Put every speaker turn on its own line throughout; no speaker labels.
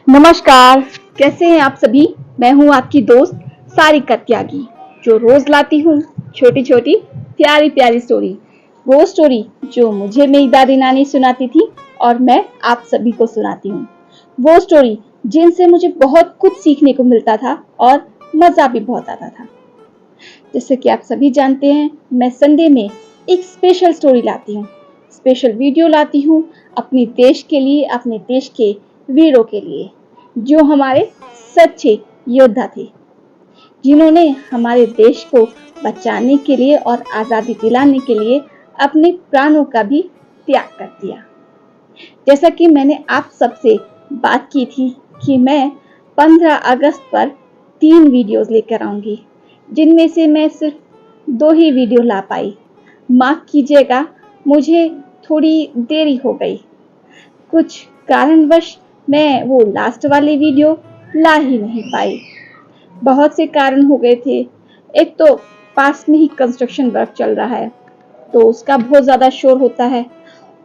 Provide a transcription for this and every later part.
नमस्कार। कैसे हैं आप सभी। मैं हूं आपकी दोस्त सारिका त्यागी, जो रोज लाती हूं छोटी छोटी प्यारी प्यारी स्टोरी। वो स्टोरी जो मुझे मेरी दादी नानी सुनाती थी और मैं आप सभी को सुनाती हूं। वो स्टोरी जिनसे मुझे बहुत कुछ सीखने को मिलता था और मजा भी बहुत आता था। जैसे कि आप सभी जानते हैं, मैं संडे में एक स्पेशल स्टोरी लाती हूँ, स्पेशल वीडियो लाती हूँ अपने देश के लिए, अपने देश के वीरों के लिए, जो हमारे सच्चे योद्धा थे, जिन्होंने हमारे देश को बचाने के लिए और आजादी दिलाने के लिए अपने प्राणों का भी त्याग कर दिया। जैसा कि मैंने आप सबसे बात की थी कि मैं 15 अगस्त पर 3 वीडियोस लेकर आऊंगी, जिनमें से मैं सिर्फ 2 ही वीडियो ला पाई। माफ कीजिएगा, मुझे थोड़ी देरी हो गई। कुछ कारणवश मैं वो लास्ट वाली वीडियो ला ही नहीं पाई। बहुत से कारण हो गए थे। एक तो पास में ही कंस्ट्रक्शन वर्क चल रहा है, तो उसका बहुत ज्यादा शोर होता है,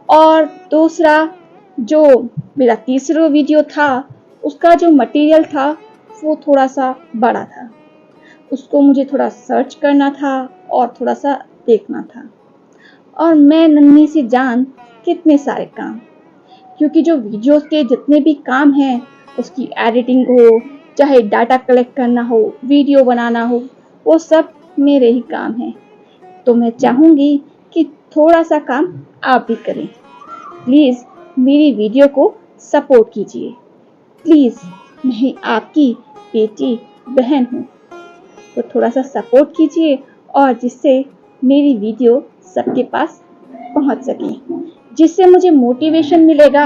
और दूसरा जो मेरा तीसरा वीडियो था, उसका जो मटेरियल था वो थोड़ा सा बड़ा था। उसको मुझे थोड़ा सर्च करना था और थोड़ा सा देखना था, और मैं नन्ही सी जान कितने सारे काम, क्योंकि जो वीडियोस के जितने भी काम हैं, उसकी एडिटिंग हो, चाहे डाटा कलेक्ट करना हो, वीडियो बनाना हो, वो सब मेरे ही काम हैं। तो मैं चाहूंगी कि थोड़ा सा काम आप भी करें। प्लीज मेरी वीडियो को सपोर्ट कीजिए। प्लीज, मैं आपकी बेटी बहन हूँ, तो थोड़ा सा सपोर्ट कीजिए, और जिससे मेरी वीडियो सबके पास पहुंच सके, जिससे मुझे मोटिवेशन मिलेगा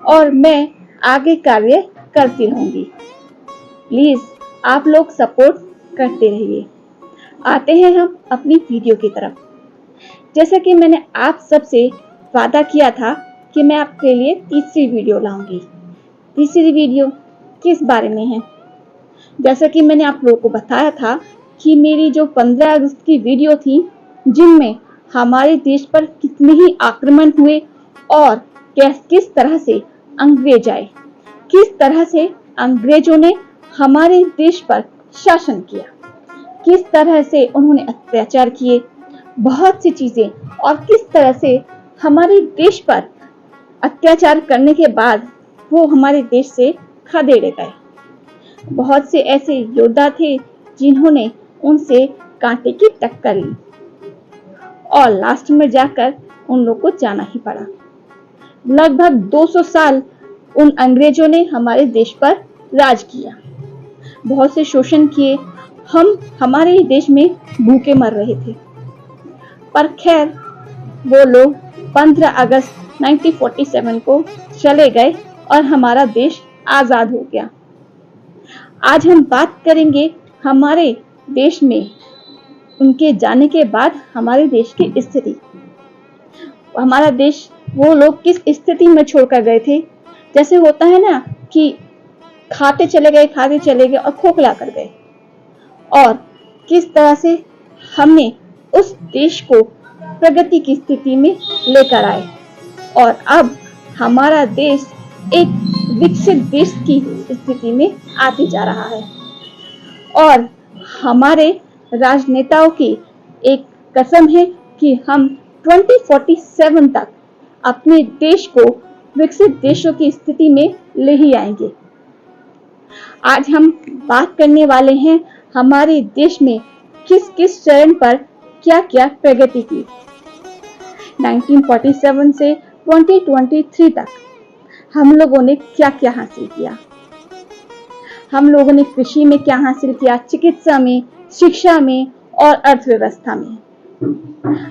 और मैं आगे कार्य करती रहूंगी। प्लीज आप लोग सपोर्ट करते रहिए। आते हैं हम अपनी वीडियो की तरफ। जैसा कि मैंने आप सबसे वादा किया था कि मैं आपके लिए तीसरी वीडियो लाऊंगी। तीसरी वीडियो किस बारे में है? जैसा कि मैंने आप लोगों को बताया था कि मेरी जो 15 अगस्त की वीडियो थी, जिनमें हमारे देश पर कितने ही आक्रमण हुए और किस तरह से अंग्रेज आए, किस तरह से अंग्रेजों ने हमारे देश पर शासन किया, किस तरह से उन्होंने अत्याचार किए, बहुत सी चीजें, और किस तरह से हमारे देश पर अत्याचार करने के बाद वो हमारे देश से खदेड़े गए। बहुत से ऐसे योद्धा थे जिन्होंने उनसे कांटे की टक्कर ली, और लास्ट में जाकर उन लोग को जाना ही पड़ा। लगभग 200 साल उन अंग्रेजों ने हमारे देश पर राज किया, बहुत से शोषण किए। हम हमारे ही देश में भूखे मर रहे थे, पर खैर वो लोग 15 अगस्त 1947 को चले गए और हमारा देश आजाद हो गया। आज हम बात करेंगे हमारे देश में उनके जाने के बाद हमारे देश की स्थिति। हमारा देश वो लोग किस स्थिति में छोड़कर गए थे। जैसे होता है ना कि खाते चले गए और खोखला कर गए, और किस तरह से हमने उस देश को प्रगति की स्थिति में लेकर आए, और अब हमारा देश एक विकसित देश की स्थिति में आते जा रहा है। और हमारे राजनेताओं की एक कसम है कि हम 2047 तक अपने देश को विकसित देशों की स्थिति में ले ही आएंगे। आज हम बात करने वाले हैं हमारे देश में किस किस चरण पर क्या क्या प्रगति की। 1947 से 2023 तक हम लोगों ने क्या क्या हासिल किया। हम लोगों ने कृषि में क्या हासिल किया, चिकित्सा में, शिक्षा में और अर्थव्यवस्था में।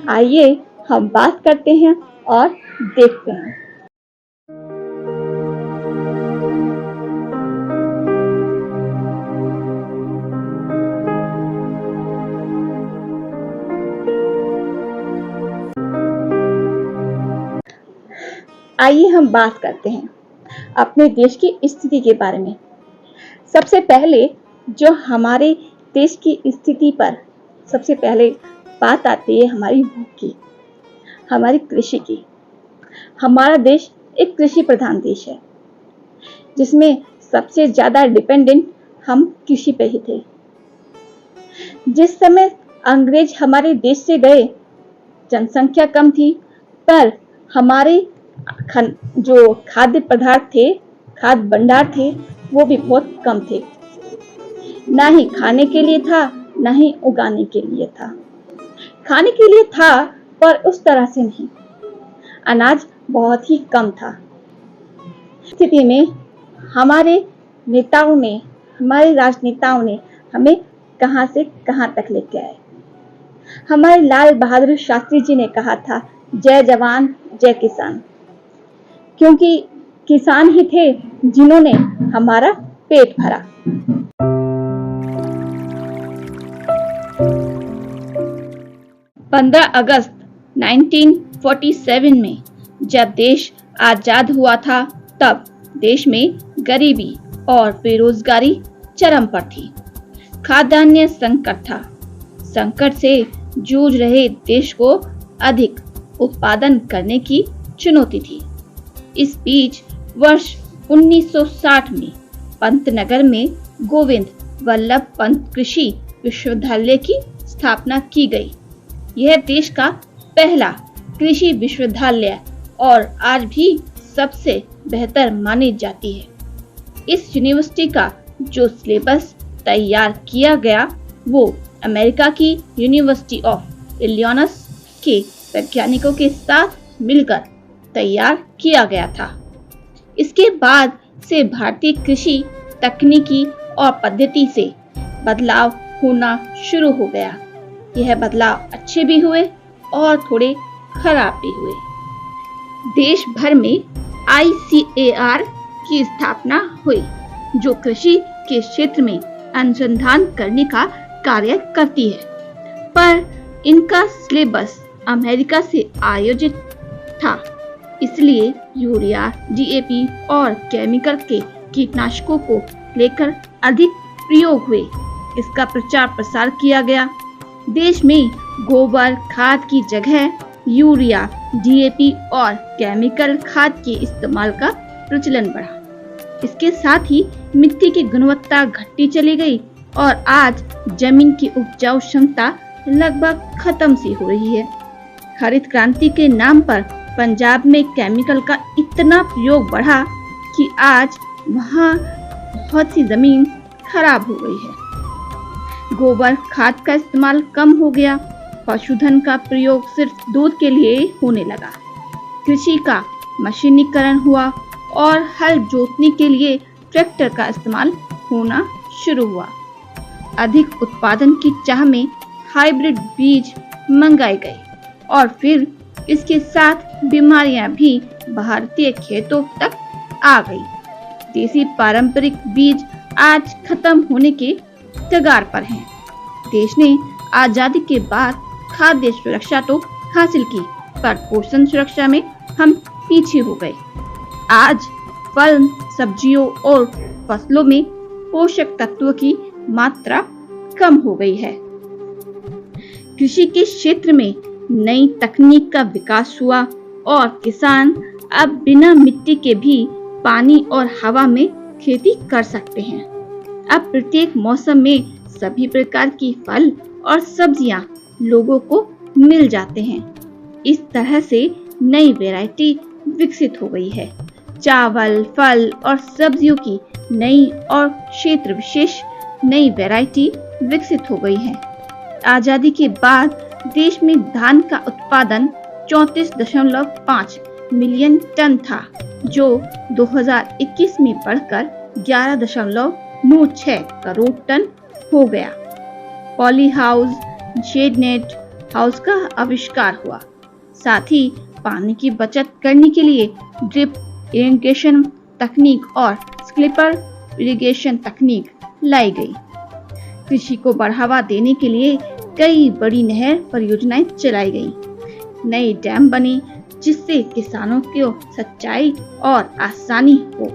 आइए हम बात करते हैं और देखते हैं। आइए हम बात करते हैं अपने देश की स्थिति के बारे में। सबसे पहले जो हमारे देश की स्थिति पर सबसे पहले बात आती है हमारी भूख की, हमारी कृषि की। हमारा देश एक कृषि प्रधान देश है, जिसमें सबसे ज्यादा डिपेंडेंट हम कृषि पे ही थे। जिस समय अंग्रेज हमारे देश से गए, जनसंख्या कम थी, पर हमारे जो खाद्य पदार्थ थे, खाद्य भंडार थे, वो भी बहुत कम थे। ना ही खाने के लिए था, ना ही उगाने के लिए था। खाने के लिए था, पर उस तरह से नहीं। अनाज बहुत ही कम था। स्थिति में हमारे नेताओं ने, हमारे राजनेताओं ने हमें कहां से कहां तक लेके आए। हमारे लाल बहादुर शास्त्री जी ने कहा था, जय जवान जय किसान, क्योंकि किसान ही थे जिन्होंने हमारा पेट भरा। 15 अगस्त 1947 में जब देश आजाद हुआ था, तब देश में गरीबी और बेरोजगारी चरम पर थी। खाद्यान्न संकट था। संकट से जूझ रहे देश को अधिक उत्पादन करने की चुनौती थी। इस बीच वर्ष 1960 में पंतनगर में गोविंद वल्लभ पंत कृषि विश्वविद्यालय की स्थापना की गई। यह देश का पहला कृषि विश्वविद्यालय और आज भी सबसे बेहतर मानी जाती है। इस यूनिवर्सिटी का जो सिलेबस तैयार किया गया, वो अमेरिका की यूनिवर्सिटी ऑफ इलिनॉइस के वैज्ञानिकों के साथ मिलकर तैयार किया गया था। इसके बाद से भारतीय कृषि तकनीकी और पद्धति से बदलाव होना शुरू हो गया। यह बदलाव अच्छे भी हुए और थोड़े खराब भी हुए। देश भर में ICAR की स्थापना हुई, जो कृषि के क्षेत्र में अनुसंधान करने का कार्य करती है, पर इनका सिलेबस अमेरिका से आयोजित था, इसलिए यूरिया, DAP और केमिकल के कीटनाशकों को लेकर अधिक प्रयोग हुए। इसका प्रचार प्रसार किया गया। देश में गोबर खाद की जगह यूरिया, DAP और केमिकल खाद के इस्तेमाल का प्रचलन बढ़ा। इसके साथ ही मिट्टी की गुणवत्ता घटती चली गई और आज जमीन की उपजाऊ क्षमता लगभग खत्म सी हो रही है। हरित क्रांति के नाम पर पंजाब में केमिकल का इतना प्रयोग बढ़ा कि आज वहाँ बहुत सी जमीन खराब हो गई है। गोबर खाद का इस्तेमाल कम हो गया। पशुधन का प्रयोग सिर्फ दूध के लिए होने लगा। कृषि का मशीनीकरण हुआ और हल जोतने के लिए ट्रैक्टर का इस्तेमाल होना शुरू हुआ। अधिक उत्पादन की चाह में हाइब्रिड बीज मंगाए गए और फिर इसके साथ बीमारियां भी भारतीय खेतों तक आ गई। देसी पारंपरिक बीज आज खत्म होने के कगार पर हैं। देश ने आजादी के बाद खाद्य सुरक्षा तो हासिल की, पर पोषण सुरक्षा में हम पीछे हो गए। आज फल, सब्जियों और फसलों में पोषक तत्वों की मात्रा कम हो गई है। कृषि के क्षेत्र में नई तकनीक का विकास हुआ और किसान अब बिना मिट्टी के भी पानी और हवा में खेती कर सकते हैं। अब प्रत्येक मौसम में सभी प्रकार की फल और सब्जियां लोगों को मिल जाते हैं। इस तरह से नई वैरायटी विकसित हो गई है। चावल, फल और सब्जियों की नई और क्षेत्र विशेष नई वैरायटी विकसित हो गई है। आजादी के बाद देश में धान का उत्पादन 34.5 मिलियन टन था, जो 2021 में बढ़कर 11.96 करोड़ टन हो गया। Poly house, shade net house का आविष्कार हुआ। साथ ही पानी की बचत करने के लिए ड्रिप इरिगेशन तकनीक और स्प्रिंकलर इरिगेशन तकनीक लाई गई। कृषि को बढ़ावा देने के लिए कई बड़ी नहर परियोजनाएं चलाई गई। नए डैम बने जिससे किसानों को सिंचाई और आसानी हो।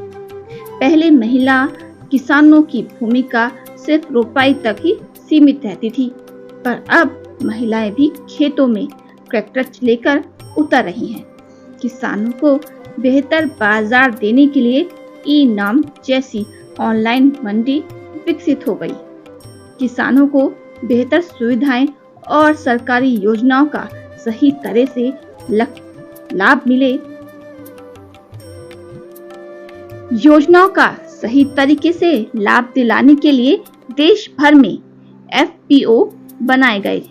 पहले महिला किसानों की भूमिका सिर्फ रोपाई तक ही सीमित रहती थी, पर अब महिलाएं भी खेतों में ट्रैक्टर लेकर उतर रही हैं। किसानों को बेहतर बाजार देने के लिए ई-नाम जैसी ऑनलाइन मंडी विकसित हो गई। किसानों को बेहतर सुविधाएं और सरकारी योजनाओं का सही तरह से लाभ मिले। योजनाओं का सही तरीके से लाभ दिलाने के लिए देश भर में FPO बनाए गए।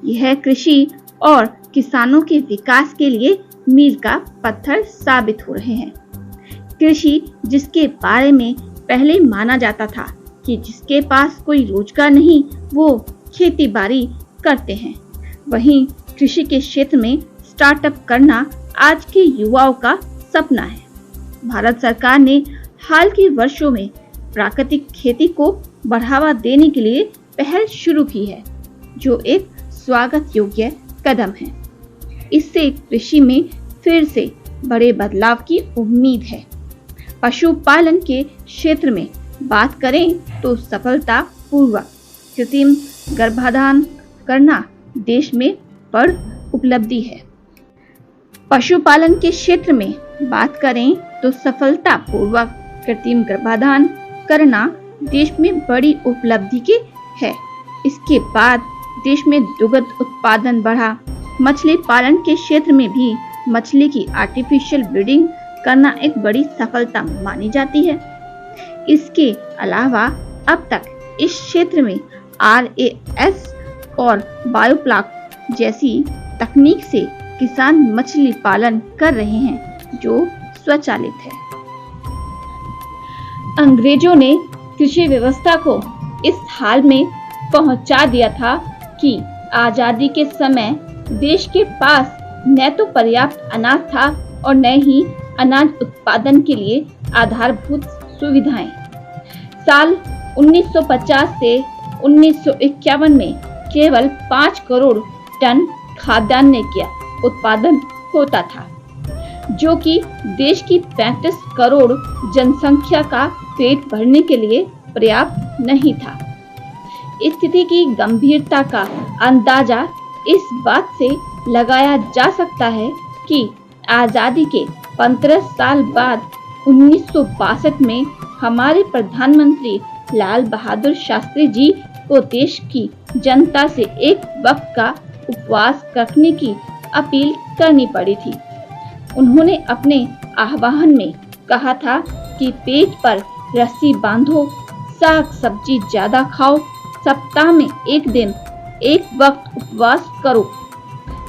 यह कृषि और किसानों के विकास के लिए मील का पत्थर साबित हो रहे हैं। कृषि जिसके बारे में पहले माना जाता था कि जिसके पास कोई रोजगार नहीं वो खेती बाड़ी करते हैं, वहीं कृषि के क्षेत्र में स्टार्टअप करना आज के युवाओं का सपना है। भारत सरकार ने हाल के वर्षों में प्राकृतिक खेती को बढ़ावा देने के लिए पहल शुरू की है, जो एक स्वागत योग्य कदम है। इससे कृषि में फिर से बड़े बदलाव की उम्मीद है। पशुपालन के क्षेत्र में बात करें तो सफलतापूर्वक कृत्रिम गर्भाधान करना देश में बड़ी उपलब्धि है। पशुपालन के क्षेत्र में बात करें तो सफलतापूर्वक कृत्रिम गर्भाधान करना देश में बड़ी उपलब्धि के है। इसके बाद देश में दुग्ध उत्पादन बढ़ा। मछली पालन के क्षेत्र में भी मछली की आर्टिफिशियल ब्रीडिंग करना एक बड़ी सफलता मानी जाती है। इसके अलावा अब तक इस क्षेत्र में RAS और बायोफ्लॉक जैसी तकनीक से किसान मछली पालन कर रहे हैं, जो स्वचालित है। अंग्रेजों ने कृषि व्यवस्था को इस हाल में पहुंचा दिया था कि आजादी के समय देश के पास न तो पर्याप्त अनाज था और न ही अनाज उत्पादन के लिए आधारभूत सुविधाएं। साल 1950 से 1951 में केवल 5 करोड़ टन खाद्यान्न का उत्पादन होता था, जो कि देश की 35 करोड़ जनसंख्या का पेट भरने के लिए पर्याप्त नहीं था। स्थिति की गंभीरता का अंदाजा इस बात से लगाया जा सकता है कि आजादी के 15 साल बाद 1962 में हमारे प्रधानमंत्री लाल बहादुर शास्त्री जी को देश की जनता से एक वक्त का उपवास रखने की अपील करनी पड़ी थी। उन्होंने अपने आह्वान में कहा था कि पेट पर रस्सी बांधो, साग सब्जी ज्यादा खाओ, सप्ताह में एक दिन एक वक्त उपवास करो,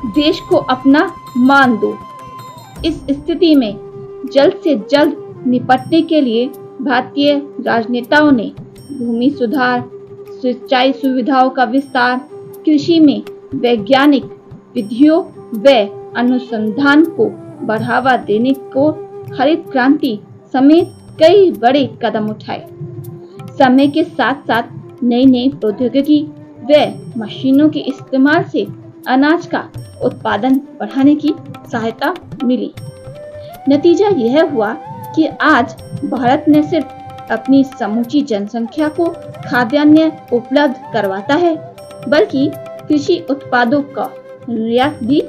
देश को अपना मान दो। इस स्थिति में जल्द से जल्द निपटने के लिए भारतीय राजनेताओं ने भूमि सुधार, सिंचाई सुविधाओं का विस्तार, कृषि में वैज्ञानिक विधियों व अनुसंधान को बढ़ावा देने को हरित क्रांति समेत कई बड़े कदम उठाए। समय के साथ साथ नई नई प्रौद्योगिकी व मशीनों के इस्तेमाल से अनाज का उत्पादन बढ़ाने की सहायता मिली। नतीजा यह हुआ कि आज भारत न सिर्फ अपनी समूची जनसंख्या को खाद्यान्न उपलब्ध करवाता है, बल्कि कृषि उत्पादों का निर्यात भी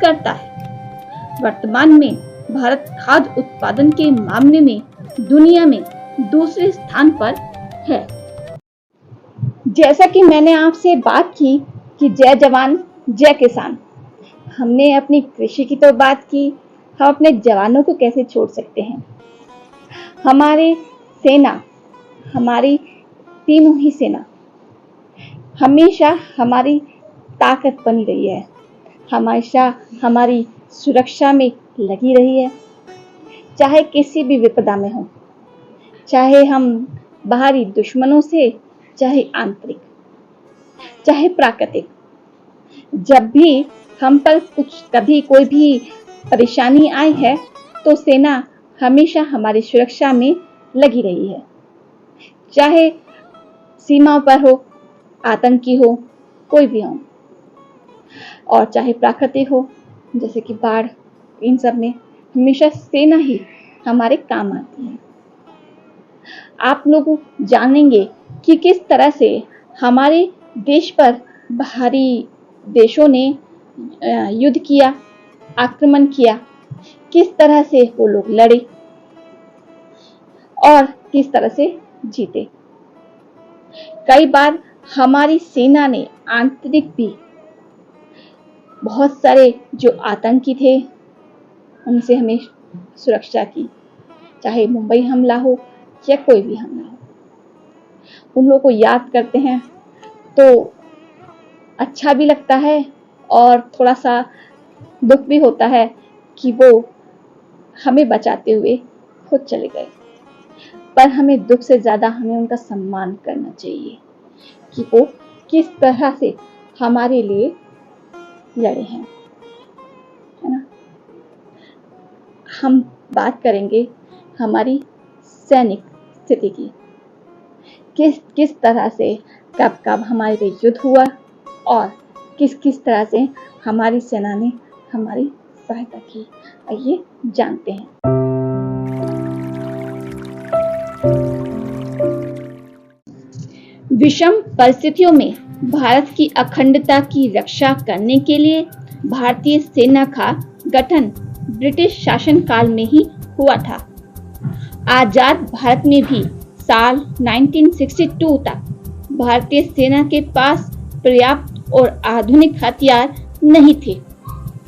करता है। वर्तमान में भारत खाद्य उत्पादन के मामले में दुनिया में दूसरे स्थान पर है। जैसा कि मैंने आपसे बात की कि जय जवान जय किसान, हमने अपनी कृषि की तो बात की, हम अपने जवानों को कैसे छोड़ सकते हैं। हमारे सेना, हमारी तीनों ही सेना हमेशा हमारी ताकत बनी रही है, हमेशा हमारी सुरक्षा में लगी रही है। चाहे किसी भी विपदा में हो, चाहे हम बाहरी दुश्मनों से, चाहे आंतरिक, चाहे प्राकृतिक, जब भी हम पर कभी कोई भी परेशानी आई है तो सेना हमेशा हमारी सुरक्षा में लगी रही है। चाहे सीमा पर हो, आतंकी हो, कोई भी हो, और चाहे प्राकृतिक हो जैसे कि बाढ़, इन सब में हमेशा सेना ही हमारे काम आती है। आप लोग जानेंगे कि किस तरह से हमारे देश पर बाहरी देशों ने युद्ध किया, आक्रमण किया, किस तरह से वो लोग लड़े और किस तरह से जीते। कई बार हमारी सेना ने आंतरिक भी बहुत सारे जो आतंकी थे उनसे हमें सुरक्षा की, चाहे मुंबई हमला हो या कोई भी हमला हो। उन लोगों को याद करते हैं तो अच्छा भी लगता है और थोड़ा सा दुख भी होता है कि वो हमें बचाते हुए खुद चले गए। पर हमें दुख से ज्यादा हमें उनका सम्मान करना चाहिए कि वो किस तरह से हमारे लिए लड़े हैं, है ना। हम बात करेंगे हमारी सैनिक स्थिति की, किस तरह से कब कब हमारे पे युद्ध हुआ और किस तरह से हमारी सेना ने हमारी सहायता की। आइए जानते हैं। विषम परिस्थितियों में भारत की अखंडता की रक्षा करने के लिए भारतीय सेना का गठन ब्रिटिश शासनकाल में ही हुआ था। आजाद भारत में भी साल 1962 तक भारतीय सेना के पास पर्याप्त और आधुनिक हथियार नहीं थे।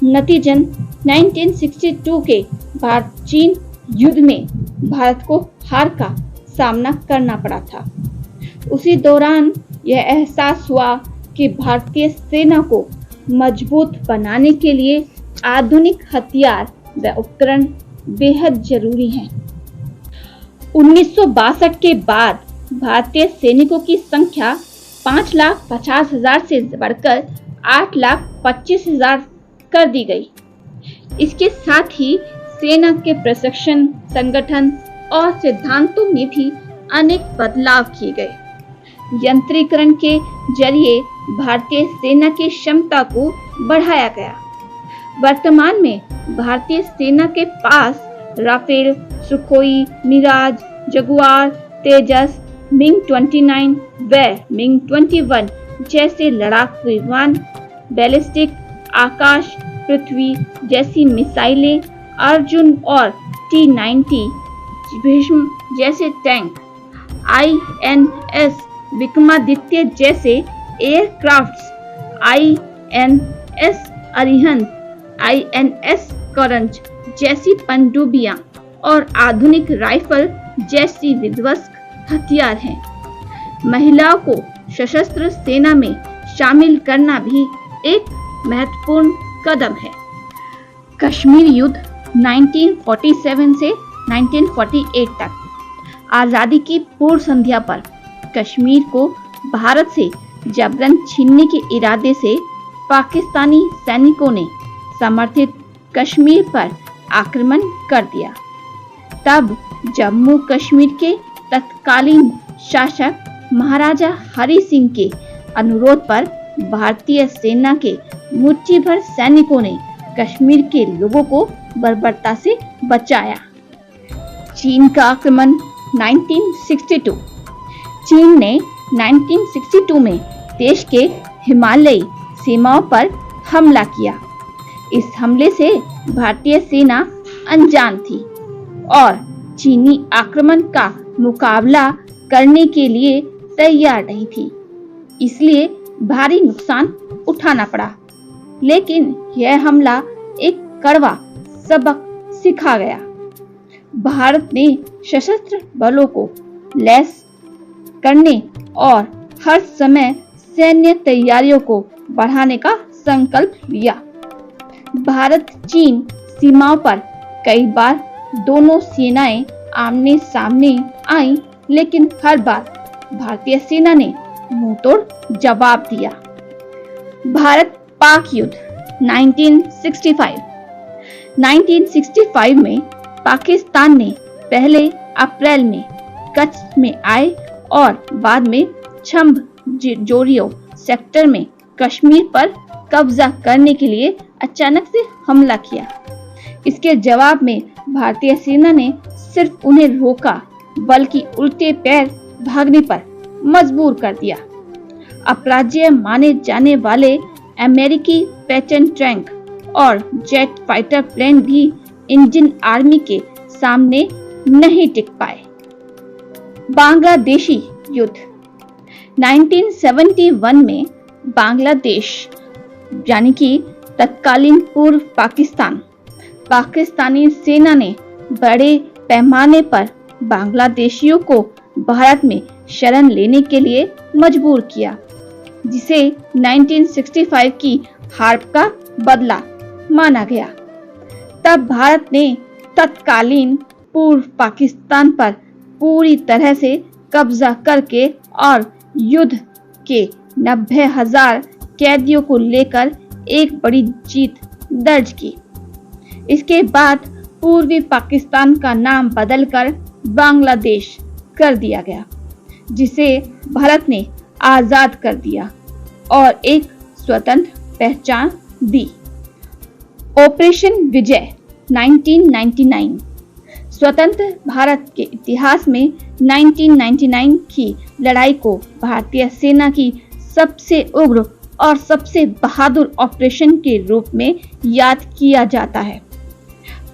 नतीजन 1962 के भारत चीन युद्ध में भारत को हार का सामना करना पड़ा था। उसी दौरान यह एहसास हुआ कि भारतीय सेना को मजबूत बनाने के लिए आधुनिक हथियार व उपकरण बेहद जरूरी हैं। 1962 के बाद भारतीय सैनिकों की संख्या 5,50,000 से बढ़कर 8,25,000 कर दी गई। इसके साथ ही सेना के प्रशिक्षण, संगठन और सिद्धांतों में भी अनेक बदलाव किए गए। यंत्रीकरण के जरिए भारतीय सेना की क्षमता को बढ़ाया गया। वर्तमान में भारतीय सेना के पास राफेल, सुखोई, मिराज, जगुआर, तेजस, मिग 29 व मिग 21 जैसे लड़ाकू विमान, बैलिस्टिक, आकाश पृथ्वी जैसी मिसाइलें, अर्जुन और T-90 भीष्म जैसे टैंक, INS विक्रमादित्य जैसे एयरक्राफ्ट्स, INS अरिहंत, INS करंज जैसी पनडुब्बियां और आधुनिक राइफल जैसी विध्वंसक हथियार हैं। महिलाओं को सशस्त्र सेना में शामिल करना भी एक महत्वपूर्ण कदम है। कश्मीर युद्ध 1947 से 1948 तक आजादी की पूर्व संध्या पर कश्मीर को भारत से जबरन छीनने के इरादे से पाकिस्तानी सैनिकों ने समर्थित कश्मीर पर आक्रमण कर दिया। तब जम्मू कश्मीर के तत्कालीन शासक महाराजा हरि सिंह के अनुरोध पर भारतीय सेना के मुट्ठी भर सैनिकों ने कश्मीर के लोगों को बर्बरता से बचाया। चीन का आक्रमण 1962। चीन ने 1962 में देश के हिमालयी सीमाओं पर हमला किया। इस हमले से भारतीय सेना अनजान थी और चीनी आक्रमण का मुकाबला करने के लिए तैयार नहीं थी, इसलिए भारी नुकसान उठाना पड़ा। लेकिन यह हमला एक कड़वा सबक सिखा गया। भारत ने सशस्त्र बलों को लैस करने और हर समय सैन्य तैयारियों को बढ़ाने का संकल्प लिया। भारत चीन सीमाओं पर कई बार दोनों सेनाएं आमने सामने आईं, लेकिन हर बार भारतीय सेना ने मुंहतोड़ जवाब दिया। भारत पाक युद्ध 1965 में पाकिस्तान ने पहले अप्रैल में कच्छ में आए और बाद में छंब जोरियो सेक्टर में कश्मीर पर कब्जा करने के लिए अचानक से हमला किया। इसके जवाब में भारतीय सेना ने सिर्फ उन्हें रोका, बल्कि उल्टे पैर भागने पर मजबूर कर दिया। अपराजय माने जाने वाले अमेरिकी पैटर्न टैंक और जेट फाइटर प्लेन भी इंडियन आर्मी के सामने नहीं टिक पाए। बांग्लादेशी युद्ध। 1971 में बांग्लादेश यानी कि तत्कालीन पूर्व पाकिस्तान, पाकिस्तानी सेना ने बड़े पैमाने पर बांग्लादेशियों को भारत में शरण लेने के लिए मजबूर किया, जिसे 1965 की हार का बदला माना गया। तब भारत ने तत्कालीन पूर्व पाकिस्तान पर पूरी तरह से कब्जा करके और युद्ध के 90,000 कैदियों को लेकर एक बड़ी जीत दर्ज की। इसके बाद पूर्वी पाकिस्तान का नाम बदलकर बांग्लादेश कर दिया गया, जिसे भारत ने आजाद कर दिया और एक स्वतंत्र पहचान दी। ऑपरेशन विजय 1999। स्वतंत्र भारत के इतिहास में 1999 की लड़ाई को भारतीय सेना की सबसे उग्र और सबसे बहादुर ऑपरेशन के रूप में याद किया जाता है।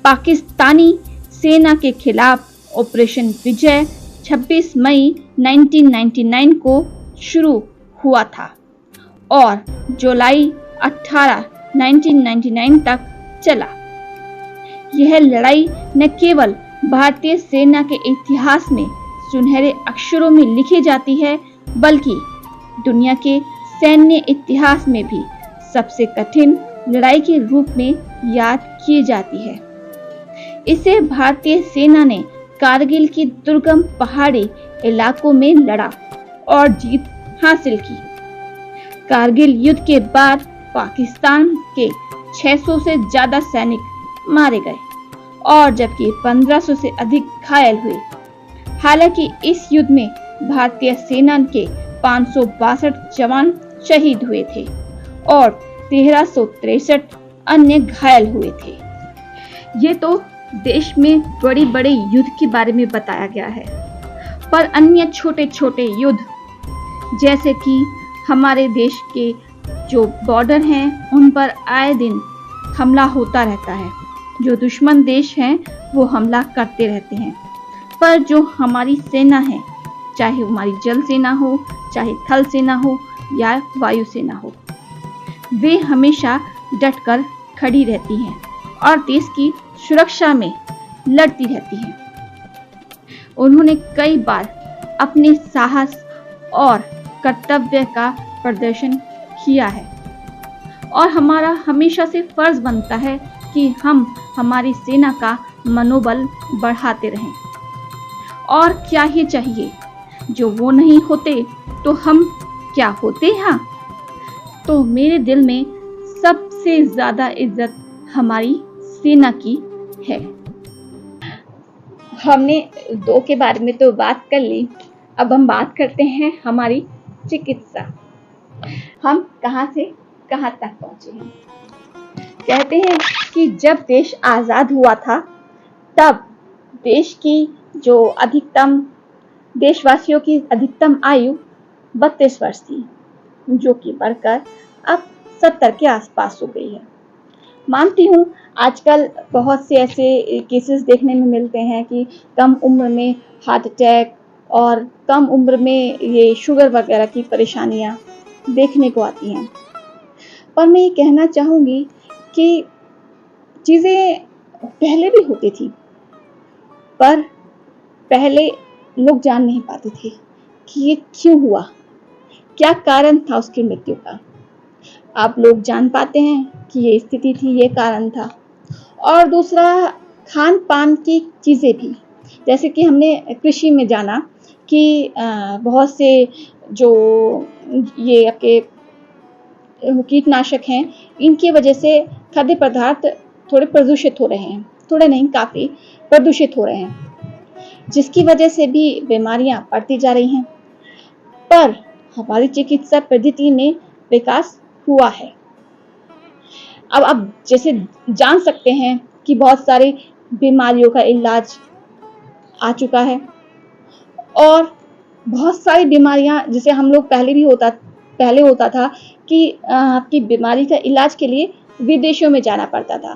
पाकिस्तानी सेना के खिलाफ ऑपरेशन विजय 26 मई 1999 को शुरू हुआ था और जुलाई 18, 1999 तक चला। यह लड़ाई न केवल भारतीय सेना के इतिहास में सुनहरे अक्षरों में लिखी जाती है, बल्कि दुनिया के सैन्य इतिहास में भी सबसे कठिन लड़ाई के रूप में याद की जाती है। इसे भारतीय सेना ने कारगिल की दुर्गम पहाड़ी इलाकों में लड़ा और जीत हासिल की। कारगिल युद्ध के बाद पाकिस्तान के 600 से ज्यादा सैनिक मारे गए और जबकि 1500 से अधिक घायल हुए। हालांकि इस युद्ध में भारतीय सेना के 562 जवान शहीद हुए थे और 1363 अन्य घायल हुए थे। ये तो देश में बड़े बड़े युद्ध के बारे में बताया गया है, पर अन्य छोटे छोटे युद्ध जैसे कि हमारे देश के जो बॉर्डर हैं उन पर आए दिन हमला होता रहता है। जो दुश्मन देश हैं वो हमला करते रहते हैं, पर जो हमारी सेना है, चाहे हमारी जल सेना हो, चाहे थल सेना हो या वायु सेना हो, वे हमेशा डटकर खड़ी रहती हैं और देश की सुरक्षा में लड़ती रहती हैं। उन्होंने कई बार अपने साहस और कर्तव्य का प्रदर्शन किया है और हमारा हमेशा से फर्ज बनता है कि हम हमारी सेना का मनोबल बढ़ाते रहें। और क्या ही चाहिए, जो वो नहीं होते तो हम क्या होते यहाँ। तो मेरे दिल में सबसे ज्यादा इज्जत हमारी सेना की है। हमने दो के बारे में तो बात कर ली, अब हम बात करते हैं हमारी चिकित्सा। हम कहाँ से कहाँ तक पहुंचे हैं। कहते हैं कि जब देश आजाद हुआ था तब देश की जो अधिकतम देशवासियों की अधिकतम आयु 32 वर्ष थी, जो कि बढ़कर अब 70 के आसपास हो गई है। मानती हूँ आजकल बहुत से ऐसे केसेस देखने में मिलते हैं कि कम उम्र में हार्ट अटैक और कम उम्र में ये शुगर वगैरह की परेशानियाँ देखने को आती हैं। पर मैं ये कहना चाहूँगी कि चीज़ें पहले भी होती थी, पर पहले लोग जान नहीं पाते थे कि ये क्यों हुआ, क्या कारण था उसकी मृत्यु का। अब लोग जान पाते हैं कि ये स्थिति थी, ये कारण था। और दूसरा, खान पान की चीज़ें भी, जैसे कि हमने कृषि में जाना कि बहुत से जो ये आपके कीटनाशक हैं, इनकी वजह से खाद्य पदार्थ थोड़े प्रदूषित हो रहे हैं, थोड़े नहीं काफ़ी प्रदूषित हो रहे हैं, जिसकी वजह से भी बीमारियां बढ़ती जा रही हैं। पर हमारी चिकित्सा पद्धति में विकास हुआ है। अब आप जैसे जान सकते हैं कि बहुत सारी बीमारियों का इलाज आ चुका है और बहुत सारी बीमारियां, जैसे हम लोग पहले होता था कि आपकी बीमारी का इलाज के लिए विदेशों में जाना पड़ता था,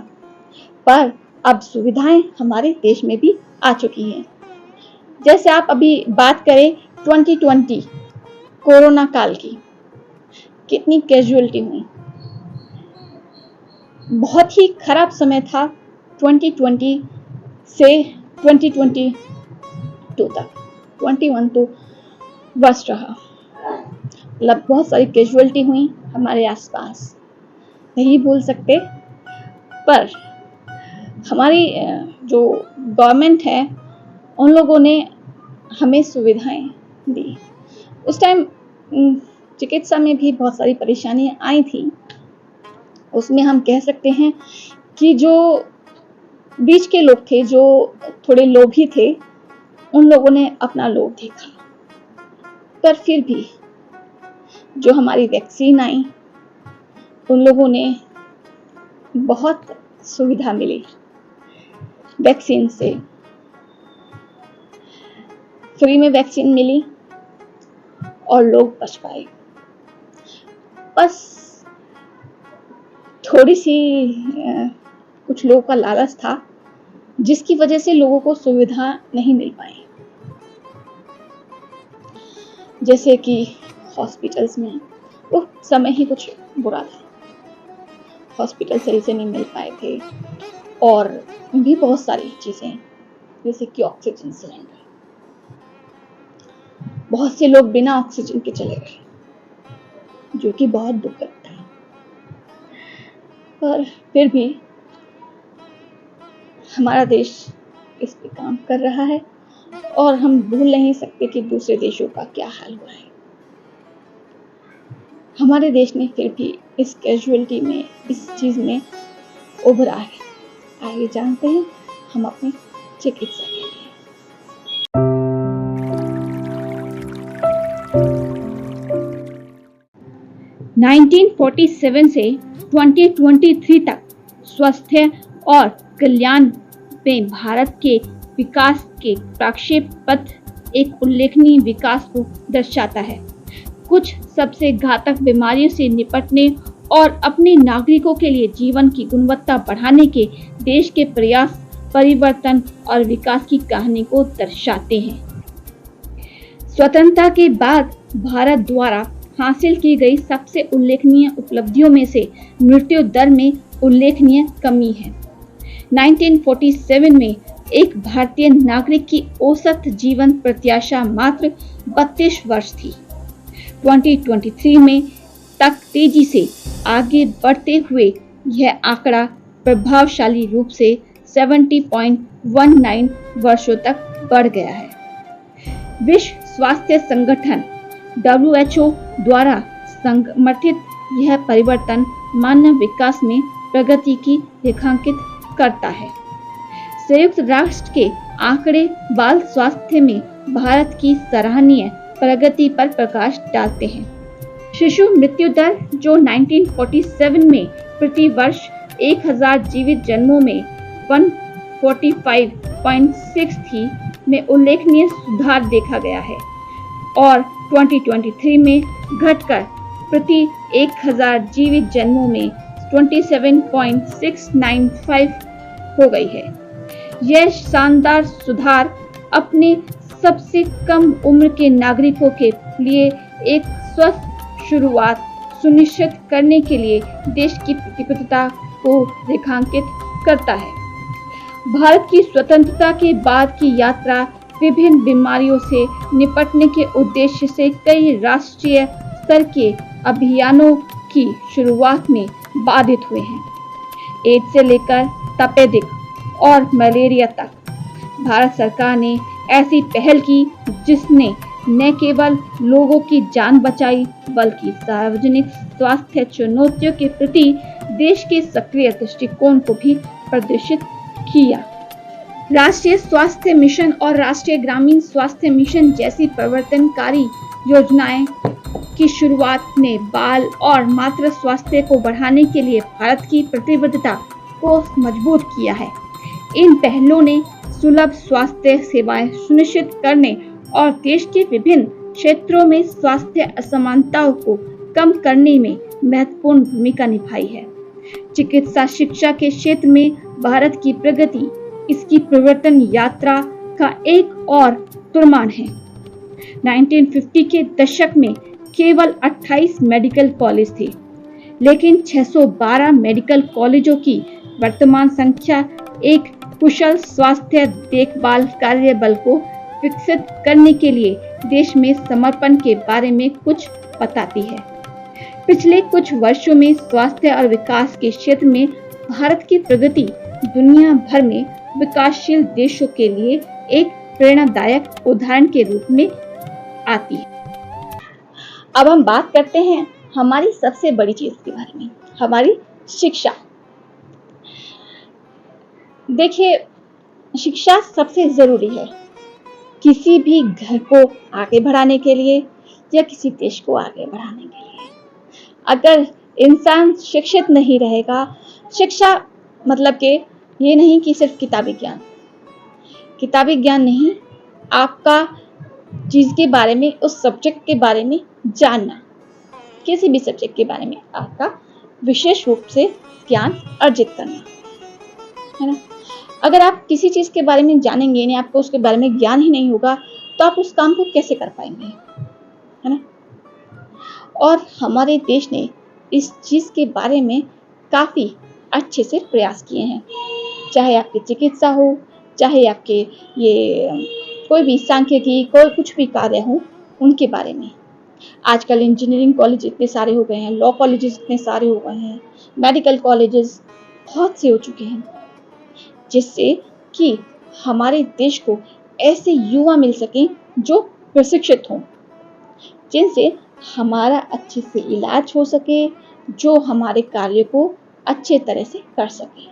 पर अब सुविधाएं हमारे देश में भी आ चुकी हैं। जैसे आप अभी बात करें 2020 कोरोना काल की, कितनी कैजुअलिटी हुई, बहुत ही खराब समय था 2020 से 2022 तक। 21 तो वर्स्ट रहा, मतलब बहुत सारी कैजुअलिटी हुई हमारे आसपास, नहीं भूल सकते। पर हमारी जो गवर्नमेंट है उन लोगों ने हमें सुविधाएं दी। उस टाइम चिकित्सा में भी बहुत सारी परेशानियां आई थी। उसमें हम कह सकते हैं कि जो बीच के लोग थे, जो थोड़े लोभी थे, उन लोगों ने अपना लोभ देखा। पर फिर भी जो हमारी वैक्सीन आई, उन लोगों ने बहुत सुविधा मिली वैक्सीन से, फ्री में वैक्सीन मिली और लोग बच पाए। बस थोड़ी सी कुछ लोगों का लालच था, जिसकी वजह से लोगों को सुविधा नहीं मिल पाई। जैसे कि हॉस्पिटल्स में उस समय ही कुछ बुरा था, हॉस्पिटल सही से नहीं मिल पाए थे, और भी बहुत सारी चीजें, जैसे कि ऑक्सीजन सिलेंडर, बहुत से लोग बिना ऑक्सीजन के चले गए, जो कि बहुत दुखद था। पर फिर भी हमारा देश इस पे काम कर रहा है, और हम भूल नहीं सकते कि दूसरे देशों का क्या हाल हुआ है। हमारे देश ने फिर भी इस कैजुअलिटी में, इस चीज में उभरा है। आइए जानते हैं हम अपनी चिकित्सा के लिए। 1947 से 2023 तक स्वास्थ्य और कल्याण में भारत के विकास के प्रक्षेप पथ एक उल्लेखनीय विकास को दर्शाता है। कुछ सबसे घातक बीमारियों से निपटने और अपने नागरिकों के लिए जीवन की गुणवत्ता बढ़ाने के देश के प्रयास, परिवर्तन और विकास की कहानी को दर्शाते हैं। स्वतंत्रता के बाद भारत द्वारा हासिल की गई सबसे उल्लेखनीय उपलब्धियों में से मृत्यु दर में उल्लेखनीय कमी है। 1947 में एक भारतीय नागरिक की औसत जीवन प्रत्याशा मात्र 32 वर्ष थी। 2023 में तक तेजी से आगे बढ़ते हुए यह आंकड़ा प्रभावशाली रूप से 70.19 वर्षों तक बढ़ गया है। विश्व स्वास्थ्य संगठन WHO द्वारा समर्थित यह परिवर्तन मानव विकास में प्रगति की रेखांकित करता है। संयुक्त राष्ट्र के आंकड़े बाल स्वास्थ्य में भारत की सराहनीय प्रगति पर प्रकाश डालते हैं। शिशु मृत्यु दर जो 1947 में प्रति वर्ष 1000 जीवित जन्मों में 145.6 थी, में उल्लेखनीय सुधार देखा गया है और 2023 में घटकर प्रति 1000 जीवित जन्मों में 27.695 हो गई है। यह शानदार सुधार अपने सबसे कम उम्र के नागरिकों के लिए एक स्वस्थ शुरुआत सुनिश्चित करने के लिए देश की प्रतिबद्धता को रेखांकित करता है। भारत की स्वतंत्रता के बाद की यात्रा विभिन्न बीमारियों से निपटने के उद्देश्य से कई राष्ट्रीय स्तर के अभियानों की शुरुआत में बाधित हुए हैं। एड्स से लेकर तपेदिक और मलेरिया तक भारत सरकार ने ऐसी पहल की जिसने न केवल लोगों की जान बचाई बल्कि सार्वजनिक स्वास्थ्य चुनौतियों के प्रति देश के सक्रिय दृष्टिकोण को भी प्रदर्शित किया। राष्ट्रीय स्वास्थ्य मिशन और राष्ट्रीय ग्रामीण स्वास्थ्य मिशन जैसी परिवर्तनकारी योजनाएं की शुरुआत ने बाल और मातृ स्वास्थ्य को बढ़ाने के लिए भारत की प्रतिबद्धता को मजबूत किया है। इन पहलों ने सुलभ स्वास्थ्य सेवाएं सुनिश्चित करने और देश के विभिन्न क्षेत्रों में स्वास्थ्य असमानताओं को कम करने में महत्वपूर्ण भूमिका निभाई है। चिकित्सा शिक्षा के क्षेत्र में भारत की प्रगति इसकी परिवर्तन यात्रा का एक और तुर्मान हैं। 1950 के दशक में केवल 28 मेडिकल कॉलेज थे, लेकिन 612 मेडिकल कॉलेजों की वर्तमान संख्या एक कुशल स्वास्थ्य देखभाल कार्यबल को विकसित करने के लिए देश में समर्पण के बारे में कुछ बताती है। पिछले कुछ वर्षों में स्वास्थ्य और विकास के क्षेत्र में भारत की प्रगति दुनिया भर में विकासशील देशों के लिए एक प्रेरणादायक उदाहरण के रूप में आती है। अब हम बात करते हैं हमारी सबसे बड़ी चीज के बारे में, हमारी शिक्षा। देखिए, शिक्षा सबसे जरूरी है किसी भी घर को आगे बढ़ाने के लिए या किसी देश को आगे बढ़ाने के लिए। अगर इंसान शिक्षित नहीं रहेगा, शिक्षा मतलब कि ये नहीं कि सिर्फ किताबी ज्ञान नहीं, आपका चीज के बारे में, उस सब्जेक्ट के बारे में जानना, किसी भी सब्जेक्ट के बारे में आपका विशेष रूप से ज्ञान अर्जित करना, है ना। अगर आप किसी चीज के बारे में जानेंगे नहीं, आपको उसके बारे में ज्ञान ही नहीं होगा, तो आप उस काम को कैसे कर पाएंगे, है ना। और हमारे देश ने इस चीज के बारे में काफी अच्छे से प्रयास किए हैं, चाहे आपकी चिकित्सा हो, चाहे आपके ये कोई भी सांख्यिकी, कोई कुछ भी कार्य हो, उनके बारे में। आजकल इंजीनियरिंग कॉलेज इतने सारे हो गए हैं, लॉ कॉलेजेस इतने सारे हो गए हैं, मेडिकल कॉलेजेस बहुत से हो चुके हैं, जिससे कि हमारे देश को ऐसे युवा मिल सके जो प्रशिक्षित हों, जिनसे हमारा अच्छे से इलाज हो सके, जो हमारे कार्य को अच्छे तरह से कर सके।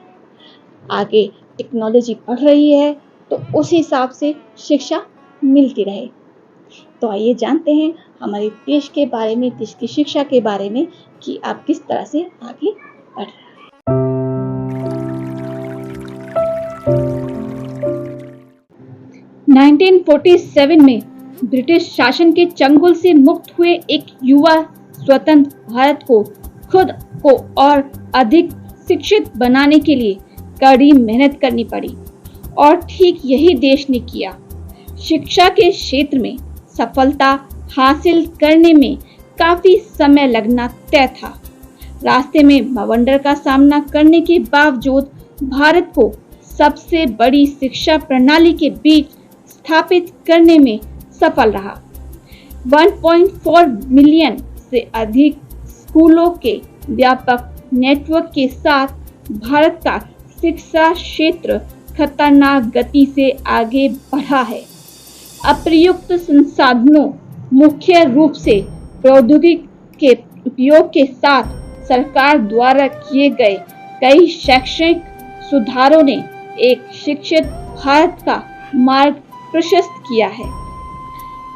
आगे टेक्नोलॉजी बढ़ रही है, तो उस हिसाब से शिक्षा मिलती रहे। तो आइए जानते हैं हमारे देश के बारे में, देश की शिक्षा के बारे में, कि आप किस तरह से आगे बढ़ रहे हैं। 1947 में ब्रिटिश शासन के चंगुल से मुक्त हुए एक युवा स्वतंत्र भारत को खुद को और अधिक शिक्षित बनाने के लिए कड़ी मेहनत करनी पड़ी, और ठीक यही देश ने किया। शिक्षा के क्षेत्र में सफलता हासिल करने में काफी समय लगना तय था। रास्ते में बवंडर का सामना करने के बावजूद भारत को सबसे बड़ी शिक्षा प्रणाली के बीच स्थापित करने में सफल रहा। 1.4 मिलियन से अधिक स्कूलों के व्यापक नेटवर्क के साथ भारत का शिक्षा क्षेत्र खतरनाक गति से आगे बढ़ा है। अप्रयुक्त संसाधनों, मुख्य रूप से प्रौद्योगिकी के उपयोग के साथ सरकार द्वारा किए गए कई शैक्षणिक सुधारों ने एक शिक्षित भारत का मार्ग प्रशस्त किया है।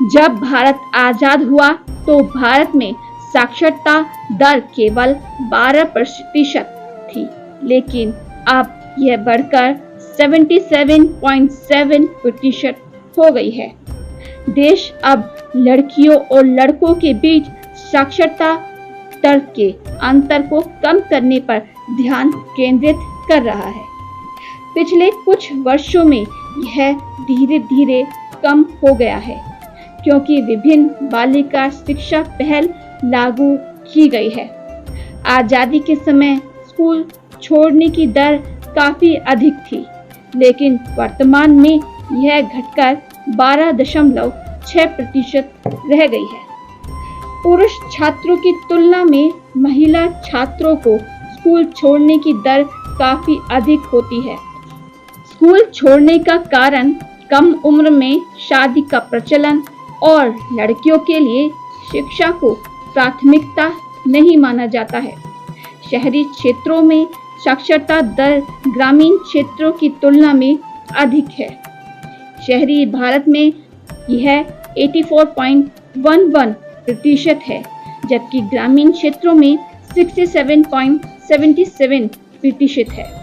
जब भारत आजाद हुआ तो भारत में साक्षरता दर केवल 12% थी, लेकिन अब यह बढ़कर 77.7% हो गई है। देश अब लड़कियों और लड़कों के बीच साक्षरता दर के अंतर को कम करने पर ध्यान केंद्रित कर रहा है। पिछले कुछ वर्षों में यह धीरे धीरे कम हो गया है, क्योंकि विभिन्न बालिका शिक्षा पहल लागू की गई है। आजादी के समय स्कूल छोड़ने की दर काफी अधिक थी, लेकिन वर्तमान में यह घटकर 12.6% रह गई है। पुरुष छात्रों की तुलना में महिला छात्रों को स्कूल छोड़ने की दर काफी अधिक होती है। स्कूल छोड़ने का कारण कम उम्र में शादी का प्रचलन और लड़कियों के लिए शिक्षा को प्राथमिकता नहीं माना जाता है। शहरी क्षेत्रों में साक्षरता दर ग्रामीण क्षेत्रों की तुलना में अधिक है। शहरी भारत में यह 84.11% है, जबकि ग्रामीण क्षेत्रों में 67.77% है।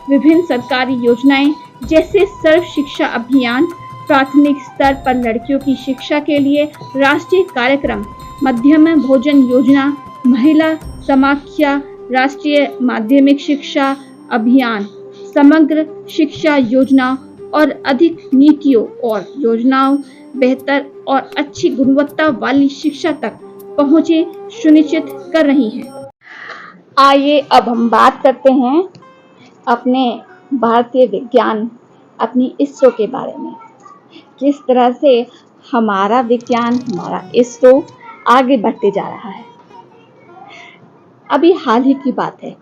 विभिन्न सरकारी योजनाएं जैसे सर्व शिक्षा अभियान, प्राथमिक स्तर पर लड़कियों की शिक्षा के लिए राष्ट्रीय कार्यक्रम, मध्याह्न भोजन योजना, महिला समाख्या, राष्ट्रीय माध्यमिक शिक्षा अभियान, समग्र शिक्षा योजना और अधिक नीतियों और योजनाओं, बेहतर और अच्छी गुणवत्ता वाली शिक्षा तक पहुंचे सुनिश्चित कर रही हैं। आइए अब हम बात करते हैं अपने भारतीय विज्ञान, अपनी इसरो के बारे में। किस तरह से हमारा विज्ञान, हमारा इसरो आगे बढ़ते जा रहा है। अभी हाल ही की बात है,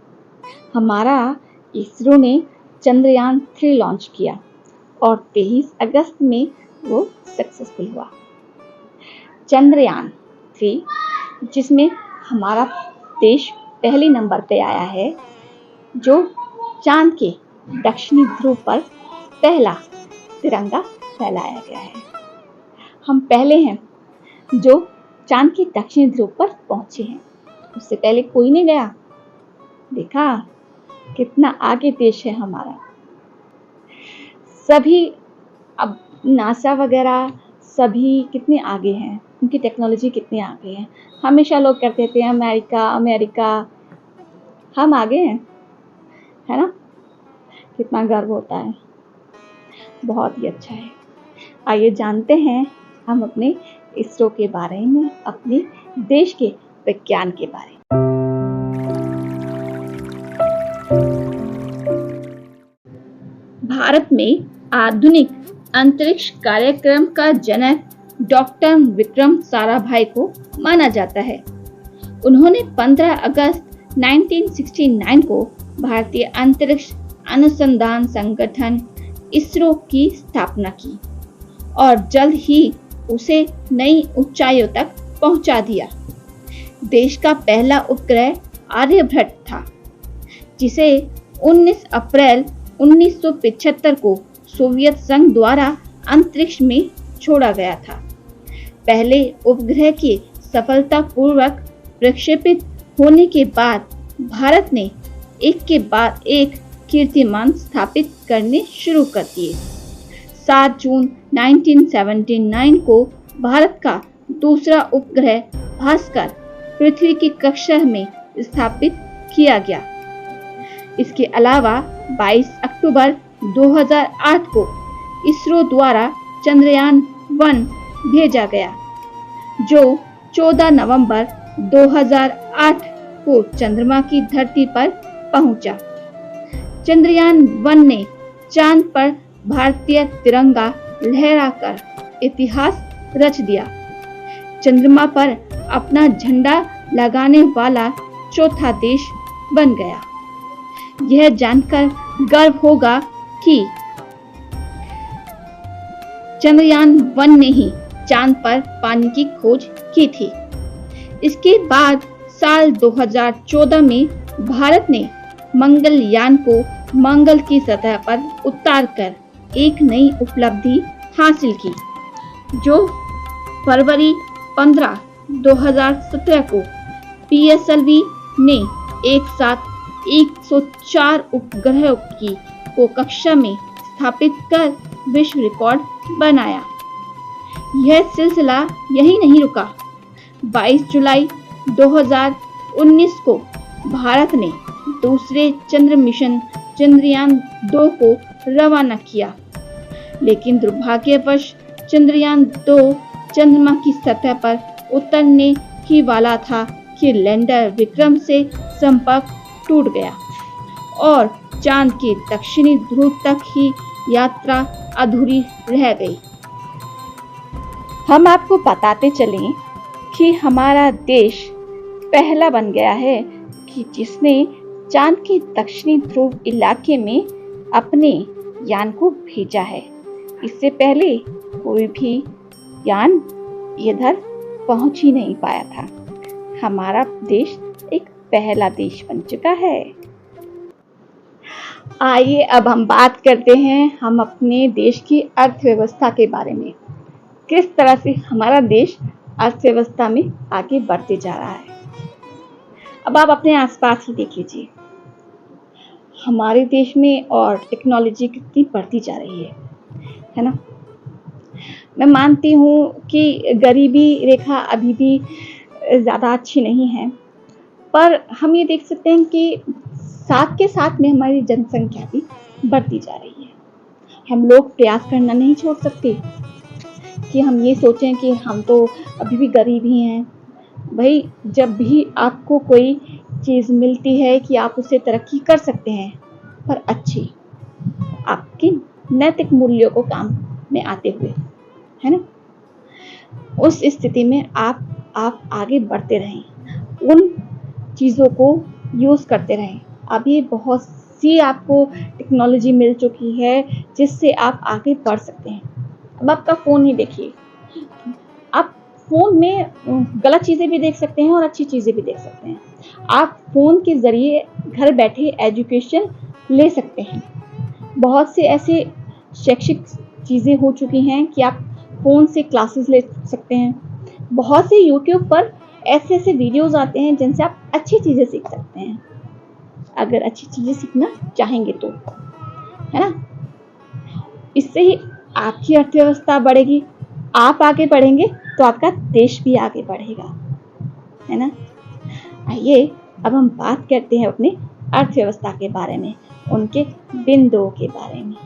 हमारा इसरो ने चंद्रयान 3 लॉन्च किया और 23 अगस्त में वो सक्सेसफुल हुआ। चंद्रयान 3, जिसमें हमारा देश पहले नंबर पे आया है, जो चांद के दक्षिणी ध्रुव पर पहला तिरंगा फहराया गया है। हम पहले हैं जो चांद के दक्षिणी ध्रुव पर पहुंचे हैं, उससे पहले कोई नहीं गया। देखा कितना आगे देश है हमारा। सभी अब नासा वगैरह सभी कितने आगे हैं, उनकी टेक्नोलॉजी कितनी आगे है। हमेशा लोग कहते थे अमेरिका अमेरिका, हम आगे हैं, है ना। कितना गर्व होता है, बहुत ही अच्छा है। आइए जानते हैं हम अपने इसरो के बारे में, अपने देश के विज्ञान के बारे में। भारत में आधुनिक अंतरिक्ष कार्यक्रम का जनक डॉक्टर विक्रम साराभाई को माना जाता है। उन्होंने 15 अगस्त 1969 को भारतीय अंतरिक्ष अनुसंधान संगठन इसरो की स्थापना की और जल्द ही उसे नई ऊंचाइयों तक पहुंचा दिया। देश का पहला उपग्रह आर्यभट्ट था, जिसे 19 अप्रैल 1975 को सोवियत संघ द्वारा अंतरिक्ष में छोड़ा गया था। पहले उपग्रह के सफलतापूर्वक प्रक्षेपित होने के बाद भारत ने एक के बाद एक कीर्तिमान स्थापित करने शुरू कर दिए। 7 जून 1979 को भारत का दूसरा उपग्रह भास्कर पृथ्वी की कक्षा में स्थापित किया गया। इसके अलावा 22 अक्टूबर 2008 को इसरो द्वारा चंद्रयान 1 भेजा गया, जो 14 नवंबर 2008 को चंद्रमा की धरती पर पहुंचा। चंद्रयान 1 ने चांद पर भारतीय तिरंगा लहराकर इतिहास रच दिया। चंद्रमा पर अपना झंडा लगाने वाला चौथा देश बन गया। यह जानकर गर्व होगा कि चंद्रयान 1 ने ही चांद पर पानी की खोज की थी। इसके बाद साल 2014 में भारत ने मंगलयान को मंगल की सतह पर उतारकर एक नई उपलब्धि हासिल की, जो फरवरी 15, 2017 को PSLV ने एक साथ 104 उपग्रहों को कक्षा में स्थापित कर विश्व रिकॉर्ड बनाया। यह सिलसिला यही नहीं रुका। 22 जुलाई 2019 को भारत ने दूसरे चंद्र मिशन चंद्रयान 2 को रवाना किया, लेकिन दुर्भाग्यवश चंद्रयान 2 चंद्रमा की सतह पर उतरने ही वाला था कि लैंडर विक्रम से संपर्क टूट गया और चांद के दक्षिणी ध्रुव तक ही यात्रा अधूरी रह गई। हम आपको बताते चलें कि हमारा देश पहला बन गया है कि जिसने चांद के दक्षिणी ध्रुव इलाके में अपने यान को भेजा है। इससे पहले कोई भी यान इधर पहुंच ही नहीं पाया था। हमारा देश एक पहला देश बन चुका है। आइए अब हम बात करते हैं हम अपने देश की अर्थव्यवस्था के बारे में। किस तरह से हमारा देश अर्थव्यवस्था में आगे बढ़ते जा रहा है। अब आप अपने आसपास ही देख लीजिए, हमारे देश में और टेक्नोलॉजी कितनी बढ़ती जा रही है ना। मैं मानती हूँ कि गरीबी रेखा अभी भी ज़्यादा अच्छी नहीं है, पर हम ये देख सकते हैं कि साथ के साथ में हमारी जनसंख्या भी बढ़ती जा रही है हम लोग प्रयास करना नहीं छोड़ सकते कि हम ये सोचें कि हम तो अभी भी गरीब ही हैं। भाई, जब भी आपको कोई चीज़ मिलती है कि आप उससे तरक्की कर सकते हैं, पर अच्छी, आपके नैतिक मूल्यों को काम में आते हुए, है ना, उस स्थिति में आप आगे बढ़ते रहें, उन चीज़ों को यूज़ करते रहें। अभी बहुत सी आपको टेक्नोलॉजी मिल चुकी है जिससे आप आगे बढ़ सकते हैं। अब आपका फ़ोन ही देखिए, आप फ़ोन में गलत चीज़ें भी देख सकते हैं और अच्छी चीज़ें भी देख सकते हैं। आप फ़ोन के ज़रिए घर बैठे एजुकेशन ले सकते हैं। बहुत से ऐसे शैक्षिक चीज़ें हो चुकी हैं कि आप फ़ोन से क्लासेस ले सकते हैं। बहुत से यूट्यूब पर ऐसे वीडियोज़ आते हैं जिनसे आप अच्छी चीज़ें सीख सकते हैं, अगर अच्छी चीज़ें सीखना चाहेंगे तो, है ना। इससे ही आपकी अर्थव्यवस्था बढ़ेगी, आप आगे बढ़ेंगे तो आपका देश भी आगे बढ़ेगा, है ना। आइए अब हम बात करते हैं अपनी अर्थव्यवस्था के बारे में, उनके बिंदुओं के बारे में।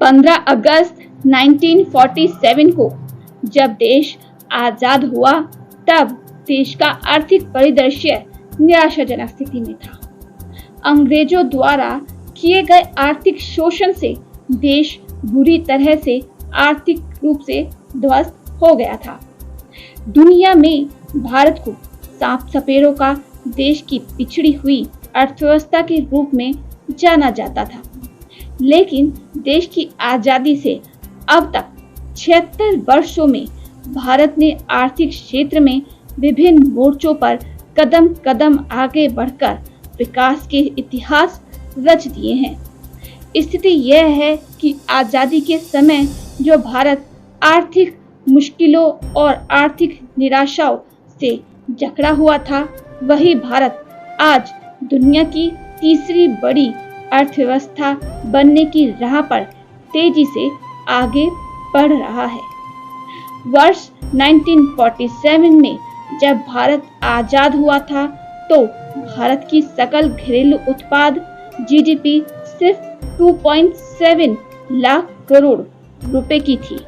15 अगस्त 1947 को जब देश आजाद हुआ, तब देश का आर्थिक परिदृश्य निराशाजनक स्थिति में था। अंग्रेजों द्वारा किए गए आर्थिक शोषण से देश बुरी तरह से आर्थिक रूप से ध्वस्त हो गया था। दुनिया में भारत को सांप सपेरों का देश की पिछड़ी हुई अर्थव्यवस्था के रूप में जाना जाता था, लेकिन देश की आजादी से अब तक 76 वर्षों में भारत ने आर्थिक क्षेत्र में विभिन्न मोर्चों पर कदम कदम आगे बढ़कर विकास के इतिहास रच दिए हैं। स्थिति यह है कि आजादी के समय जो भारत आर्थिक मुश्किलों और आर्थिक निराशाओं से जकड़ा हुआ था, वही भारत आज दुनिया की तीसरी बड़ी अर्थव्यवस्था बनने की राह पर तेजी से आगे बढ़ रहा है। वर्ष 1947 में जब भारत आजाद हुआ था, तो भारत की सकल घरेलू उत्पाद जीडीपी सिर्फ 2.7 लाख करोड़ रुपए की थी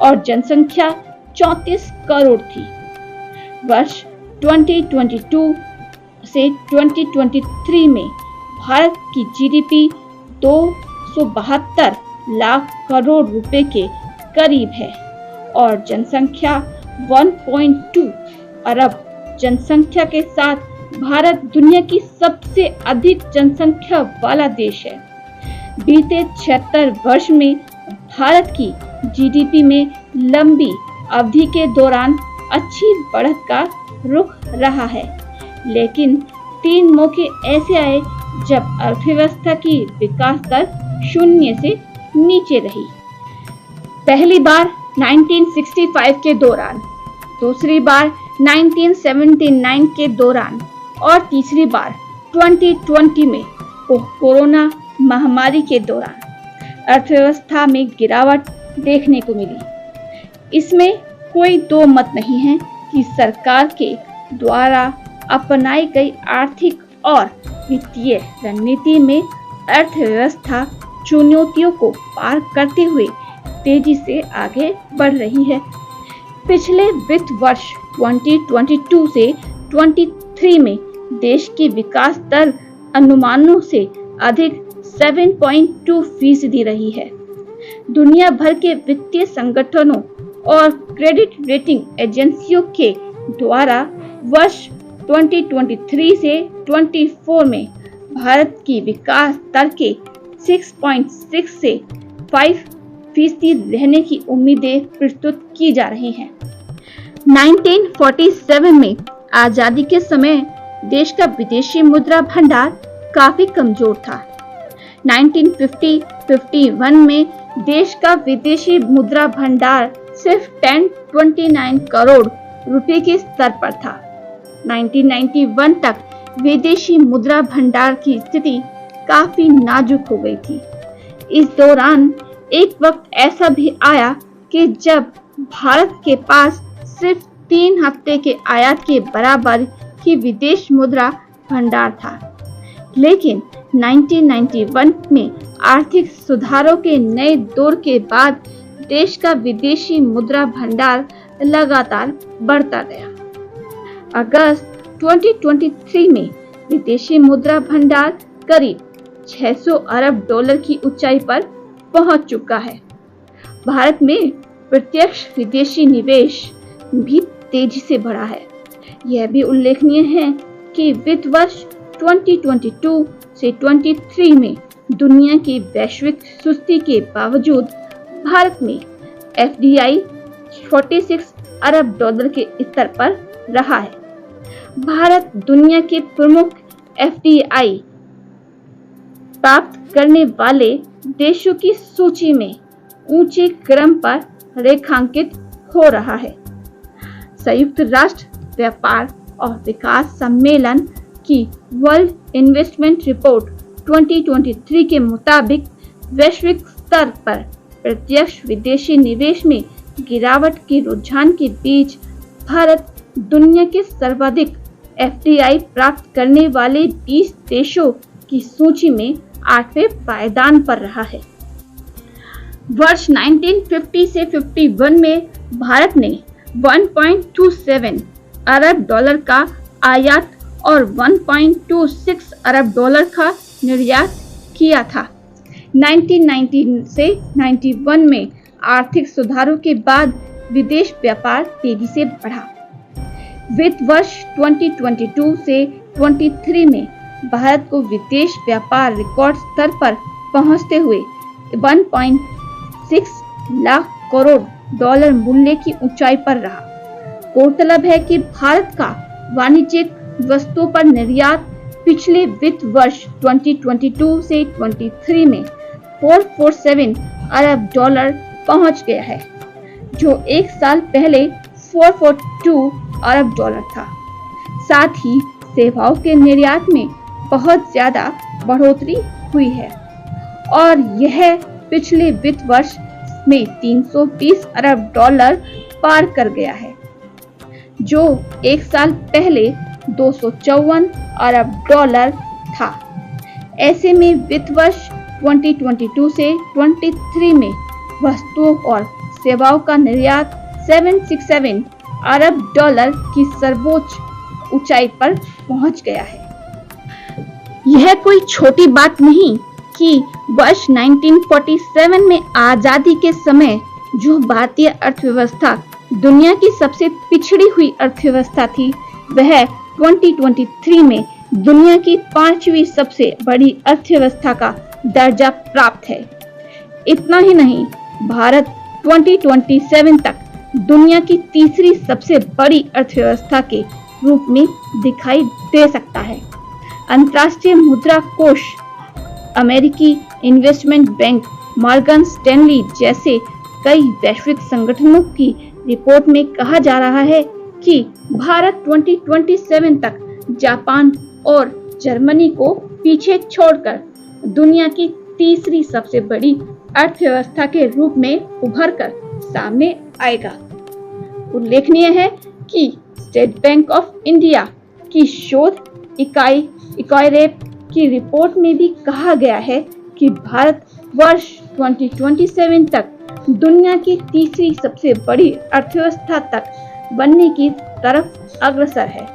और जनसंख्या 34 करोड़ थी। वर्ष 2022 से 2023 में भारत की जीडीपी 272 लाख करोड़ रुपए के करीब है और जनसंख्या 1.2 अरब जनसंख्या के साथ भारत दुनिया की सबसे अधिक जनसंख्या वाला देश है। बीते 76 वर्ष में भारत की जीडीपी में लंबी अवधि के दौरान अच्छी बढ़त का रुख रहा है, लेकिन 3 मौके ऐसे आए जब अर्थव्यवस्था की विकास दर शून्य से नीचे रही। पहली बार 1965 के दौरान, दूसरी बार 1979 के दौरान और तीसरी बार 2020 में कोरोना महामारी के दौरान अर्थव्यवस्था में गिरावट देखने को मिली। इसमें कोई दो मत नहीं है कि सरकार के द्वारा अपनाई गई आर्थिक और वित्तीय रणनीति में अर्थव्यवस्था चुनौतियों को पार करते हुए तेजी से आगे बढ़ रही है। पिछले वित्त वर्ष 2022 से 23 में देश की विकास दर अनुमानों से अधिक 7.2% रही है। दुनिया भर के वित्तीय संगठनों और क्रेडिट रेटिंग एजेंसियों के द्वारा वर्ष 2023 से 24 में भारत की विकास दर के 6.6 से 5% रहने की उम्मीदें प्रस्तुत की जा रही हैं। 1947 में आजादी के समय देश का विदेशी मुद्रा भंडार काफी कमजोर था। 1950-51 में देश का विदेशी मुद्रा भंडार सिर्फ 1029 करोड़ रुपए के स्तर पर था। 1991 तक विदेशी मुद्रा भंडार की स्थिति काफी नाजुक हो गई थी। इस दौरान एक वक्त ऐसा भी आया कि जब भारत के पास सिर्फ 3 हफ्ते के आयात के बराबर की विदेश मुद्रा भंडार था। लेकिन 1991 में आर्थिक सुधारों के नए दौर के बाद देश का विदेशी मुद्रा भंडार लगातार बढ़ता गया। अगस्त 2023 में विदेशी मुद्रा भंडार करीब 600 अरब डॉलर की ऊंचाई पर पहुंच चुका है। भारत में प्रत्यक्ष विदेशी निवेश भी तेजी से बढ़ा है। यह भी उल्लेखनीय है कि वित्त वर्ष 2022 से 23 में दुनिया की वैश्विक सुस्ती के बावजूद भारत में FDI 46 अरब डॉलर के स्तर पर रहा है। भारत दुनिया के प्रमुख FDI प्राप्त करने वाले देशों की सूची में ऊंचे क्रम पर रेखांकित हो रहा है। संयुक्त राष्ट्र व्यापार और विकास सम्मेलन की वर्ल्ड इन्वेस्टमेंट रिपोर्ट 2023 के मुताबिक वैश्विक स्तर पर प्रत्यक्ष विदेशी निवेश में गिरावट के रुझान के बीच भारत दुनिया के सर्वाधिक FDI प्राप्त करने वाले 20 देशों की सूची में 8वें पायदान पर रहा है। वर्ष 1950 से 51 में भारत ने 1.27 अरब डॉलर का आयात और 1.26 अरब डॉलर का निर्यात किया था। 1990 से 91 में आर्थिक सुधारों के बाद विदेश व्यापार तेजी से बढ़ा। वित्त वर्ष 2022 से 23 में भारत को विदेश व्यापार रिकॉर्ड स्तर पर पहुंचते हुए 1.6 लाख करोड़ डॉलर मूल्य की ऊंचाई पर रहा। गौरतलब है कि भारत का वाणिज्यिक वस्तुओं पर निर्यात पिछले वित्त वर्ष 2022 से 23 में 447 अरब डॉलर पहुंच गया है, जो एक साल पहले 442 अरब डॉलर था। साथ ही सेवाओं के निर्यात में बहुत ज्यादा बढ़ोतरी हुई है और यह पिछले वित्त वर्ष में 320 अरब डॉलर पार कर गया है, जो एक साल पहले 254 अरब डॉलर था। ऐसे में वित्त वर्ष 2022 से 23 में वस्तुओं और सेवाओं का निर्यात 767 अरब डॉलर की सर्वोच्च ऊंचाई पर पहुंच गया है। यह कोई छोटी बात नहीं कि वर्ष 1947 में आजादी के समय जो भारतीय अर्थव्यवस्था दुनिया की सबसे पिछड़ी हुई अर्थव्यवस्था थी, वह 2023 में दुनिया की 5वीं सबसे बड़ी अर्थव्यवस्था का दर्जा प्राप्त है। इतना ही नहीं, भारत 2027 तक दुनिया की तीसरी सबसे बड़ी अर्थव्यवस्था के रूप में दिखाई दे सकता है। अंतर्राष्ट्रीय मुद्रा कोष, अमेरिकी इन्वेस्टमेंट बैंक, मॉर्गन स्टैनली जैसे कई वैश्विक संगठनों की रिपोर्ट में कहा जा रहा है कि भारत 2027 तक जापान और जर्मनी को पीछे छोड़कर दुनिया की तीसरी सबसे बड़ी अर्थव्यवस्था के रूप में उभरकर सामने आएगा। उल्लेखनीय है कि स्टेट बैंक ऑफ इंडिया की शोध इकाई इकोरेप की रिपोर्ट में भी कहा गया है कि भारत वर्ष 2027 तक दुनिया की तीसरी सबसे बड़ी अर्थव्यवस्था तक बनने की तरफ अग्रसर है।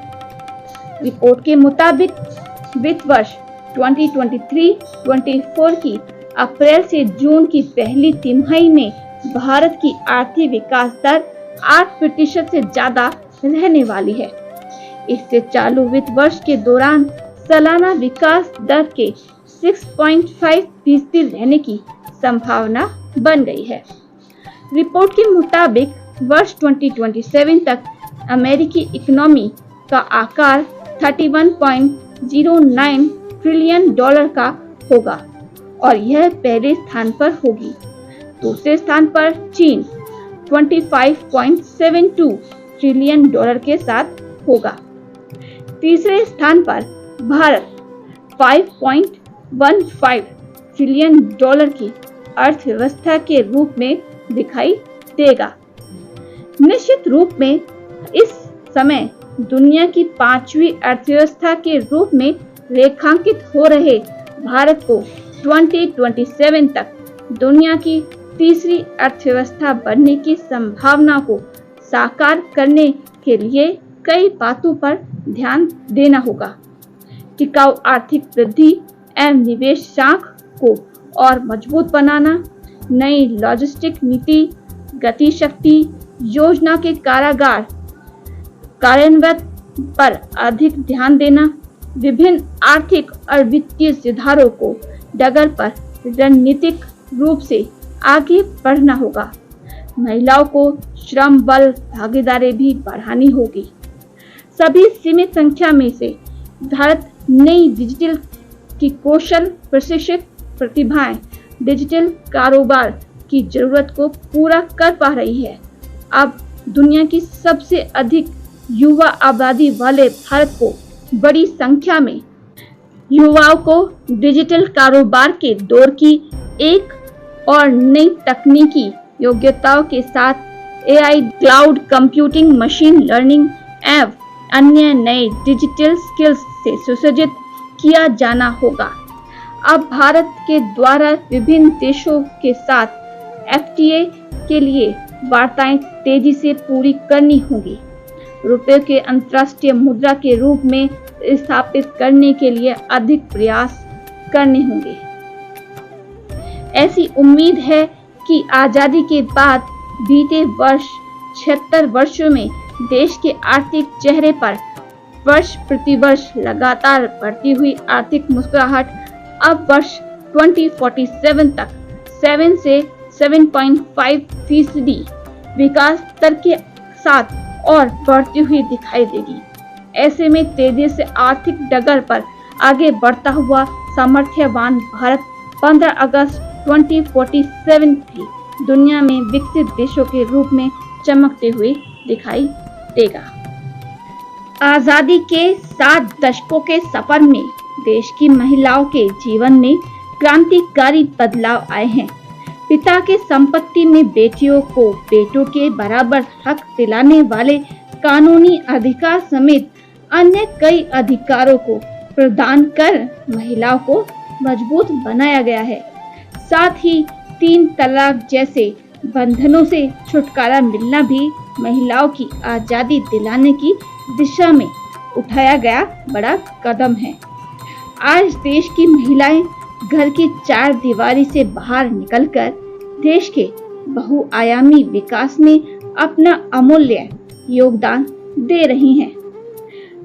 रिपोर्ट के मुताबिक वित्त वर्ष 2023-24 की अप्रैल से जून की पहली तिमाही में भारत की आर्थिक विकास दर 8% से ज्यादा रहने वाली है। इससे चालू वित्त वर्ष के दौरान सालाना विकास दर के 6.5% रहने की संभावना बन गई है। रिपोर्ट के मुताबिक वर्ष 2027 तक अमेरिकी इकोनॉमी का आकार 31.09 ट्रिलियन डॉलर का होगा और यह पहले स्थान पर होगी। दूसरे स्थान पर चीन 25.72 ट्रिलियन डॉलर के साथ होगा। तीसरे स्थान पर भारत 5.15 ट्रिलियन डॉलर की अर्थव्यवस्था के रूप में दिखाई देगा। निश्चित रूप में इस समय दुनिया की 5वीं अर्थव्यवस्था के रूप में रेखांकित हो रहे भारत को 2027 तक दुनिया की तीसरी अर्थव्यवस्था बनने की संभावना को साकार करने के लिए कई बातों पर ध्यान देना होगा। टिकाऊ आर्थिक वृद्धि एवं निवेश शाख को और मजबूत बनाना, नई लॉजिस्टिक नीति, गति शक्ति योजना के कारागार कार्यान्वयन पर अधिक ध्यान देना, विभिन्न आर्थिक और वित्तीय सुधारों को डगर पर रणनीतिक रूप से आगे बढ़ना होगा। महिलाओं को श्रम बल भागीदारी भी बढ़ानी होगी। सभी सीमित संख्या में से भारत नई डिजिटल की कौशल प्रशिक्षित प्रतिभाएं डिजिटल कारोबार की जरूरत को पूरा कर पा रही है। अब दुनिया की सबसे अधिक युवा आबादी वाले भारत को बड़ी संख्या में युवाओं को डिजिटल कारोबार के दौर की एक और नई तकनीकी योग्यताओं के साथ AI, cloud computing, machine learning एवं अन्य नए डिजिटल स्किल्स से सुसज्जित किया जाना होगा। अब भारत के द्वारा विभिन्न देशों के साथ एफटीए के लिए वार्ताएं तेजी से पूरी करनी होगी। रुपये के अंतर्राष्ट्रीय मुद्रा के रूप में स्थापित करने के लिए अधिक प्रयास करने होंगे। ऐसी उम्मीद है कि आजादी के बाद बीते वर्ष 76 वर्षों में देश के आर्थिक चेहरे पर वर्ष प्रति वर्ष लगातार बढ़ती हुई आर्थिक मुस्कुराहट अब वर्ष 2047 तक 7 से 7.5% विकास दर के साथ और बढ़ती हुई दिखाई देगी। ऐसे में तेजी से आर्थिक डगर पर आगे बढ़ता हुआ सामर्थ्यवान भारत 15 अगस्त 2047 भी दुनिया में विकसित देशों के रूप में चमकते हुए दिखाई देगा। आजादी के 7 दशकों के सफर में देश की महिलाओं के जीवन में क्रांतिकारी बदलाव आए हैं। पिता के संपत्ति में बेटियों को बेटों के बराबर हक दिलाने वाले कानूनी अधिकार समेत अन्य कई अधिकारों को प्रदान कर महिलाओं को मजबूत बनाया गया है। साथ ही 3 तलाक जैसे बंधनों से छुटकारा मिलना भी महिलाओं की आजादी दिलाने की दिशा में उठाया गया बड़ा कदम है। आज देश की महिलाएं घर की 4 दीवारी से बाहर निकलकर देश के बहुआयामी विकास में अपना अमूल्य योगदान दे रही हैं।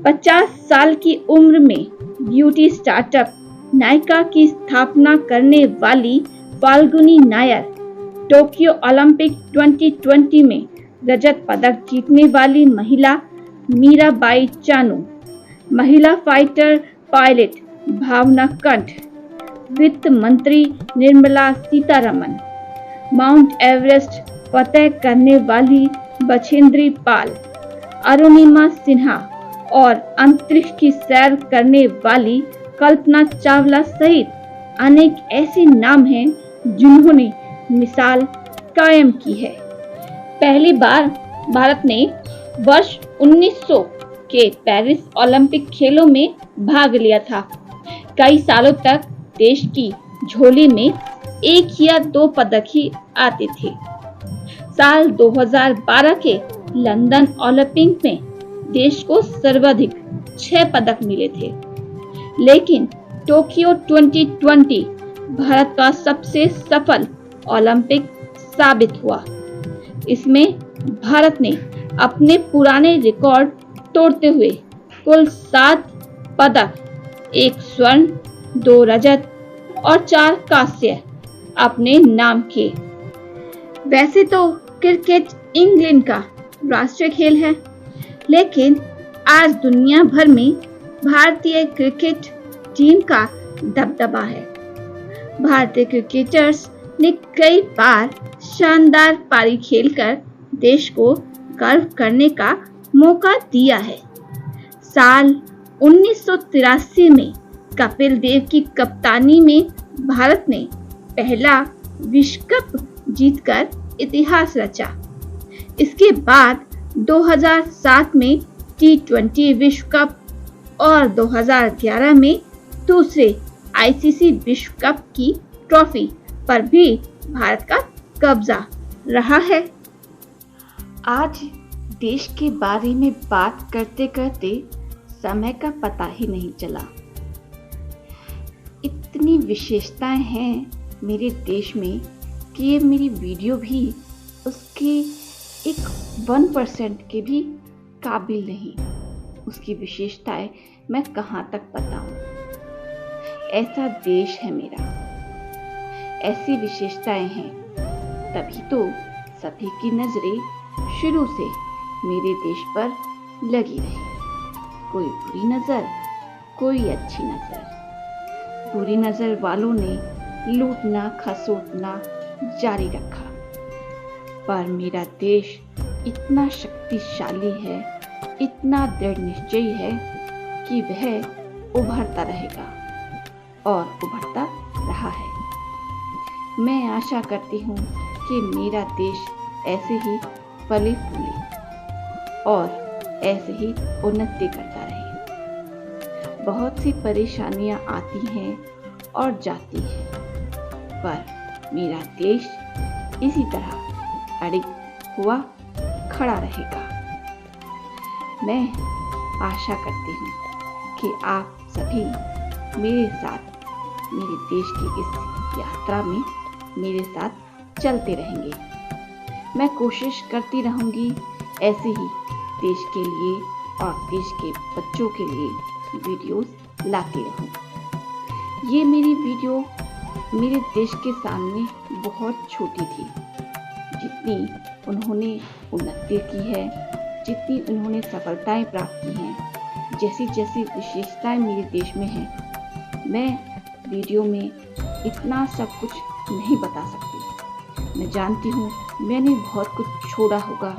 50 साल की उम्र में ब्यूटी स्टार्टअप नायका की स्थापना करने वाली फाल्गुनी नायर, टोक्यो ओलंपिक 2020 में रजत पदक जीतने वाली महिला मीराबाई चानू, महिला फाइटर पायलट भावना कंठ, वित्त मंत्री निर्मला सीतारमन, माउंट एवरेस्ट फतेह करने वाली बछेंद्री पाल, अरुणिमा सिन्हा और अंतरिक्ष की सैर करने वाली कल्पना चावला सहित अनेक ऐसे नाम हैं जिन्होंने मिसाल कायम की है। पहली बार भारत ने वर्ष 1900 के पेरिस ओलंपिक खेलों में भाग लिया था। कई सालों तक देश की झोली में 1 या 2 पदक ही आते थे। साल 2012 के लंदन ओलंपिक में देश को सर्वाधिक 6 पदक मिले थे, लेकिन टोक्यो 2020 भारत का सबसे सफल ओलंपिक साबित हुआ। इसमें भारत ने अपने पुराने रिकॉर्ड तोड़ते हुए कुल 7 पदक, 1 स्वर्ण, 2 रजत और 4 कांस्य अपने नाम किए। वैसे तो क्रिकेट इंग्लैंड का राष्ट्रीय खेल है, लेकिन आज दुनिया भर में भारतीय क्रिकेट टीम का दबदबा है। भारतीय क्रिकेटर्स ने कई बार शानदार पारी खेलकर देश को गर्व करने का मौका दिया है। साल 1983 में कपिल देव की कप्तानी में भारत ने पहला विश्व कप जीतकर इतिहास रचा। इसके बाद 2007 में T20 विश्व कप और 2011 में दूसरे ICC विश्व कप की ट्रॉफी पर भी भारत का कब्जा रहा है। आज देश के बारे में बात करते करते समय का पता ही नहीं चला। इतनी विशेषताएं हैं मेरे देश में कि ये मेरी वीडियो भी उसके एक 1% के भी काबिल नहीं। उसकी विशेषताएं मैं कहाँ तक बताऊं। ऐसा देश है मेरा, ऐसी विशेषताएं हैं, तभी तो सभी की नजरें शुरू से मेरे देश पर लगी रही। कोई बुरी नजर, कोई अच्छी नजर। बुरी नजर वालों ने लूटना खसोटना जारी रखा, पर मेरा देश इतना शक्तिशाली है, इतना दृढ़ निश्चयी है कि वह उभरता रहेगा और उभरता रहा है। मैं आशा करती हूँ कि मेरा देश ऐसे ही फले फूले और ऐसे ही उन्नति करता रहे। बहुत सी परेशानियां आती हैं और जाती हैं, पर मेरा देश इसी तरह अड़िग हुआ खड़ा रहेगा। मैं आशा करती हूँ कि आप सभी मेरे साथ मेरे देश की इस यात्रा में मेरे साथ चलते रहेंगे। मैं कोशिश करती रहूँगी ऐसे ही देश के लिए और देश के बच्चों के लिए वीडियोस लाती रहूँ। ये मेरी वीडियो मेरे देश के सामने बहुत छोटी थी। जितनी उन्होंने उन्नति की है, जितनी उन्होंने सफलताएं प्राप्त की हैं, जैसी जैसी विशेषताएं मेरे देश में हैं, मैं वीडियो में इतना सब कुछ नहीं बता सकती। मैं जानती हूँ मैंने बहुत कुछ छोड़ा होगा,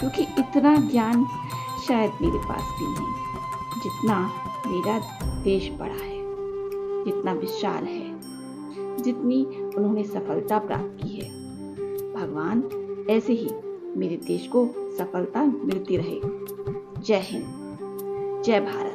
क्योंकि इतना ज्ञान शायद मेरे पास भी नहीं जितना मेरा देश बड़ा है, जितना विशाल है, जितनी उन्होंने सफलता प्राप्त की है। भगवान ऐसे ही मेरे देश को सफलता मिलती रहे। जय हिंद, जय भारत।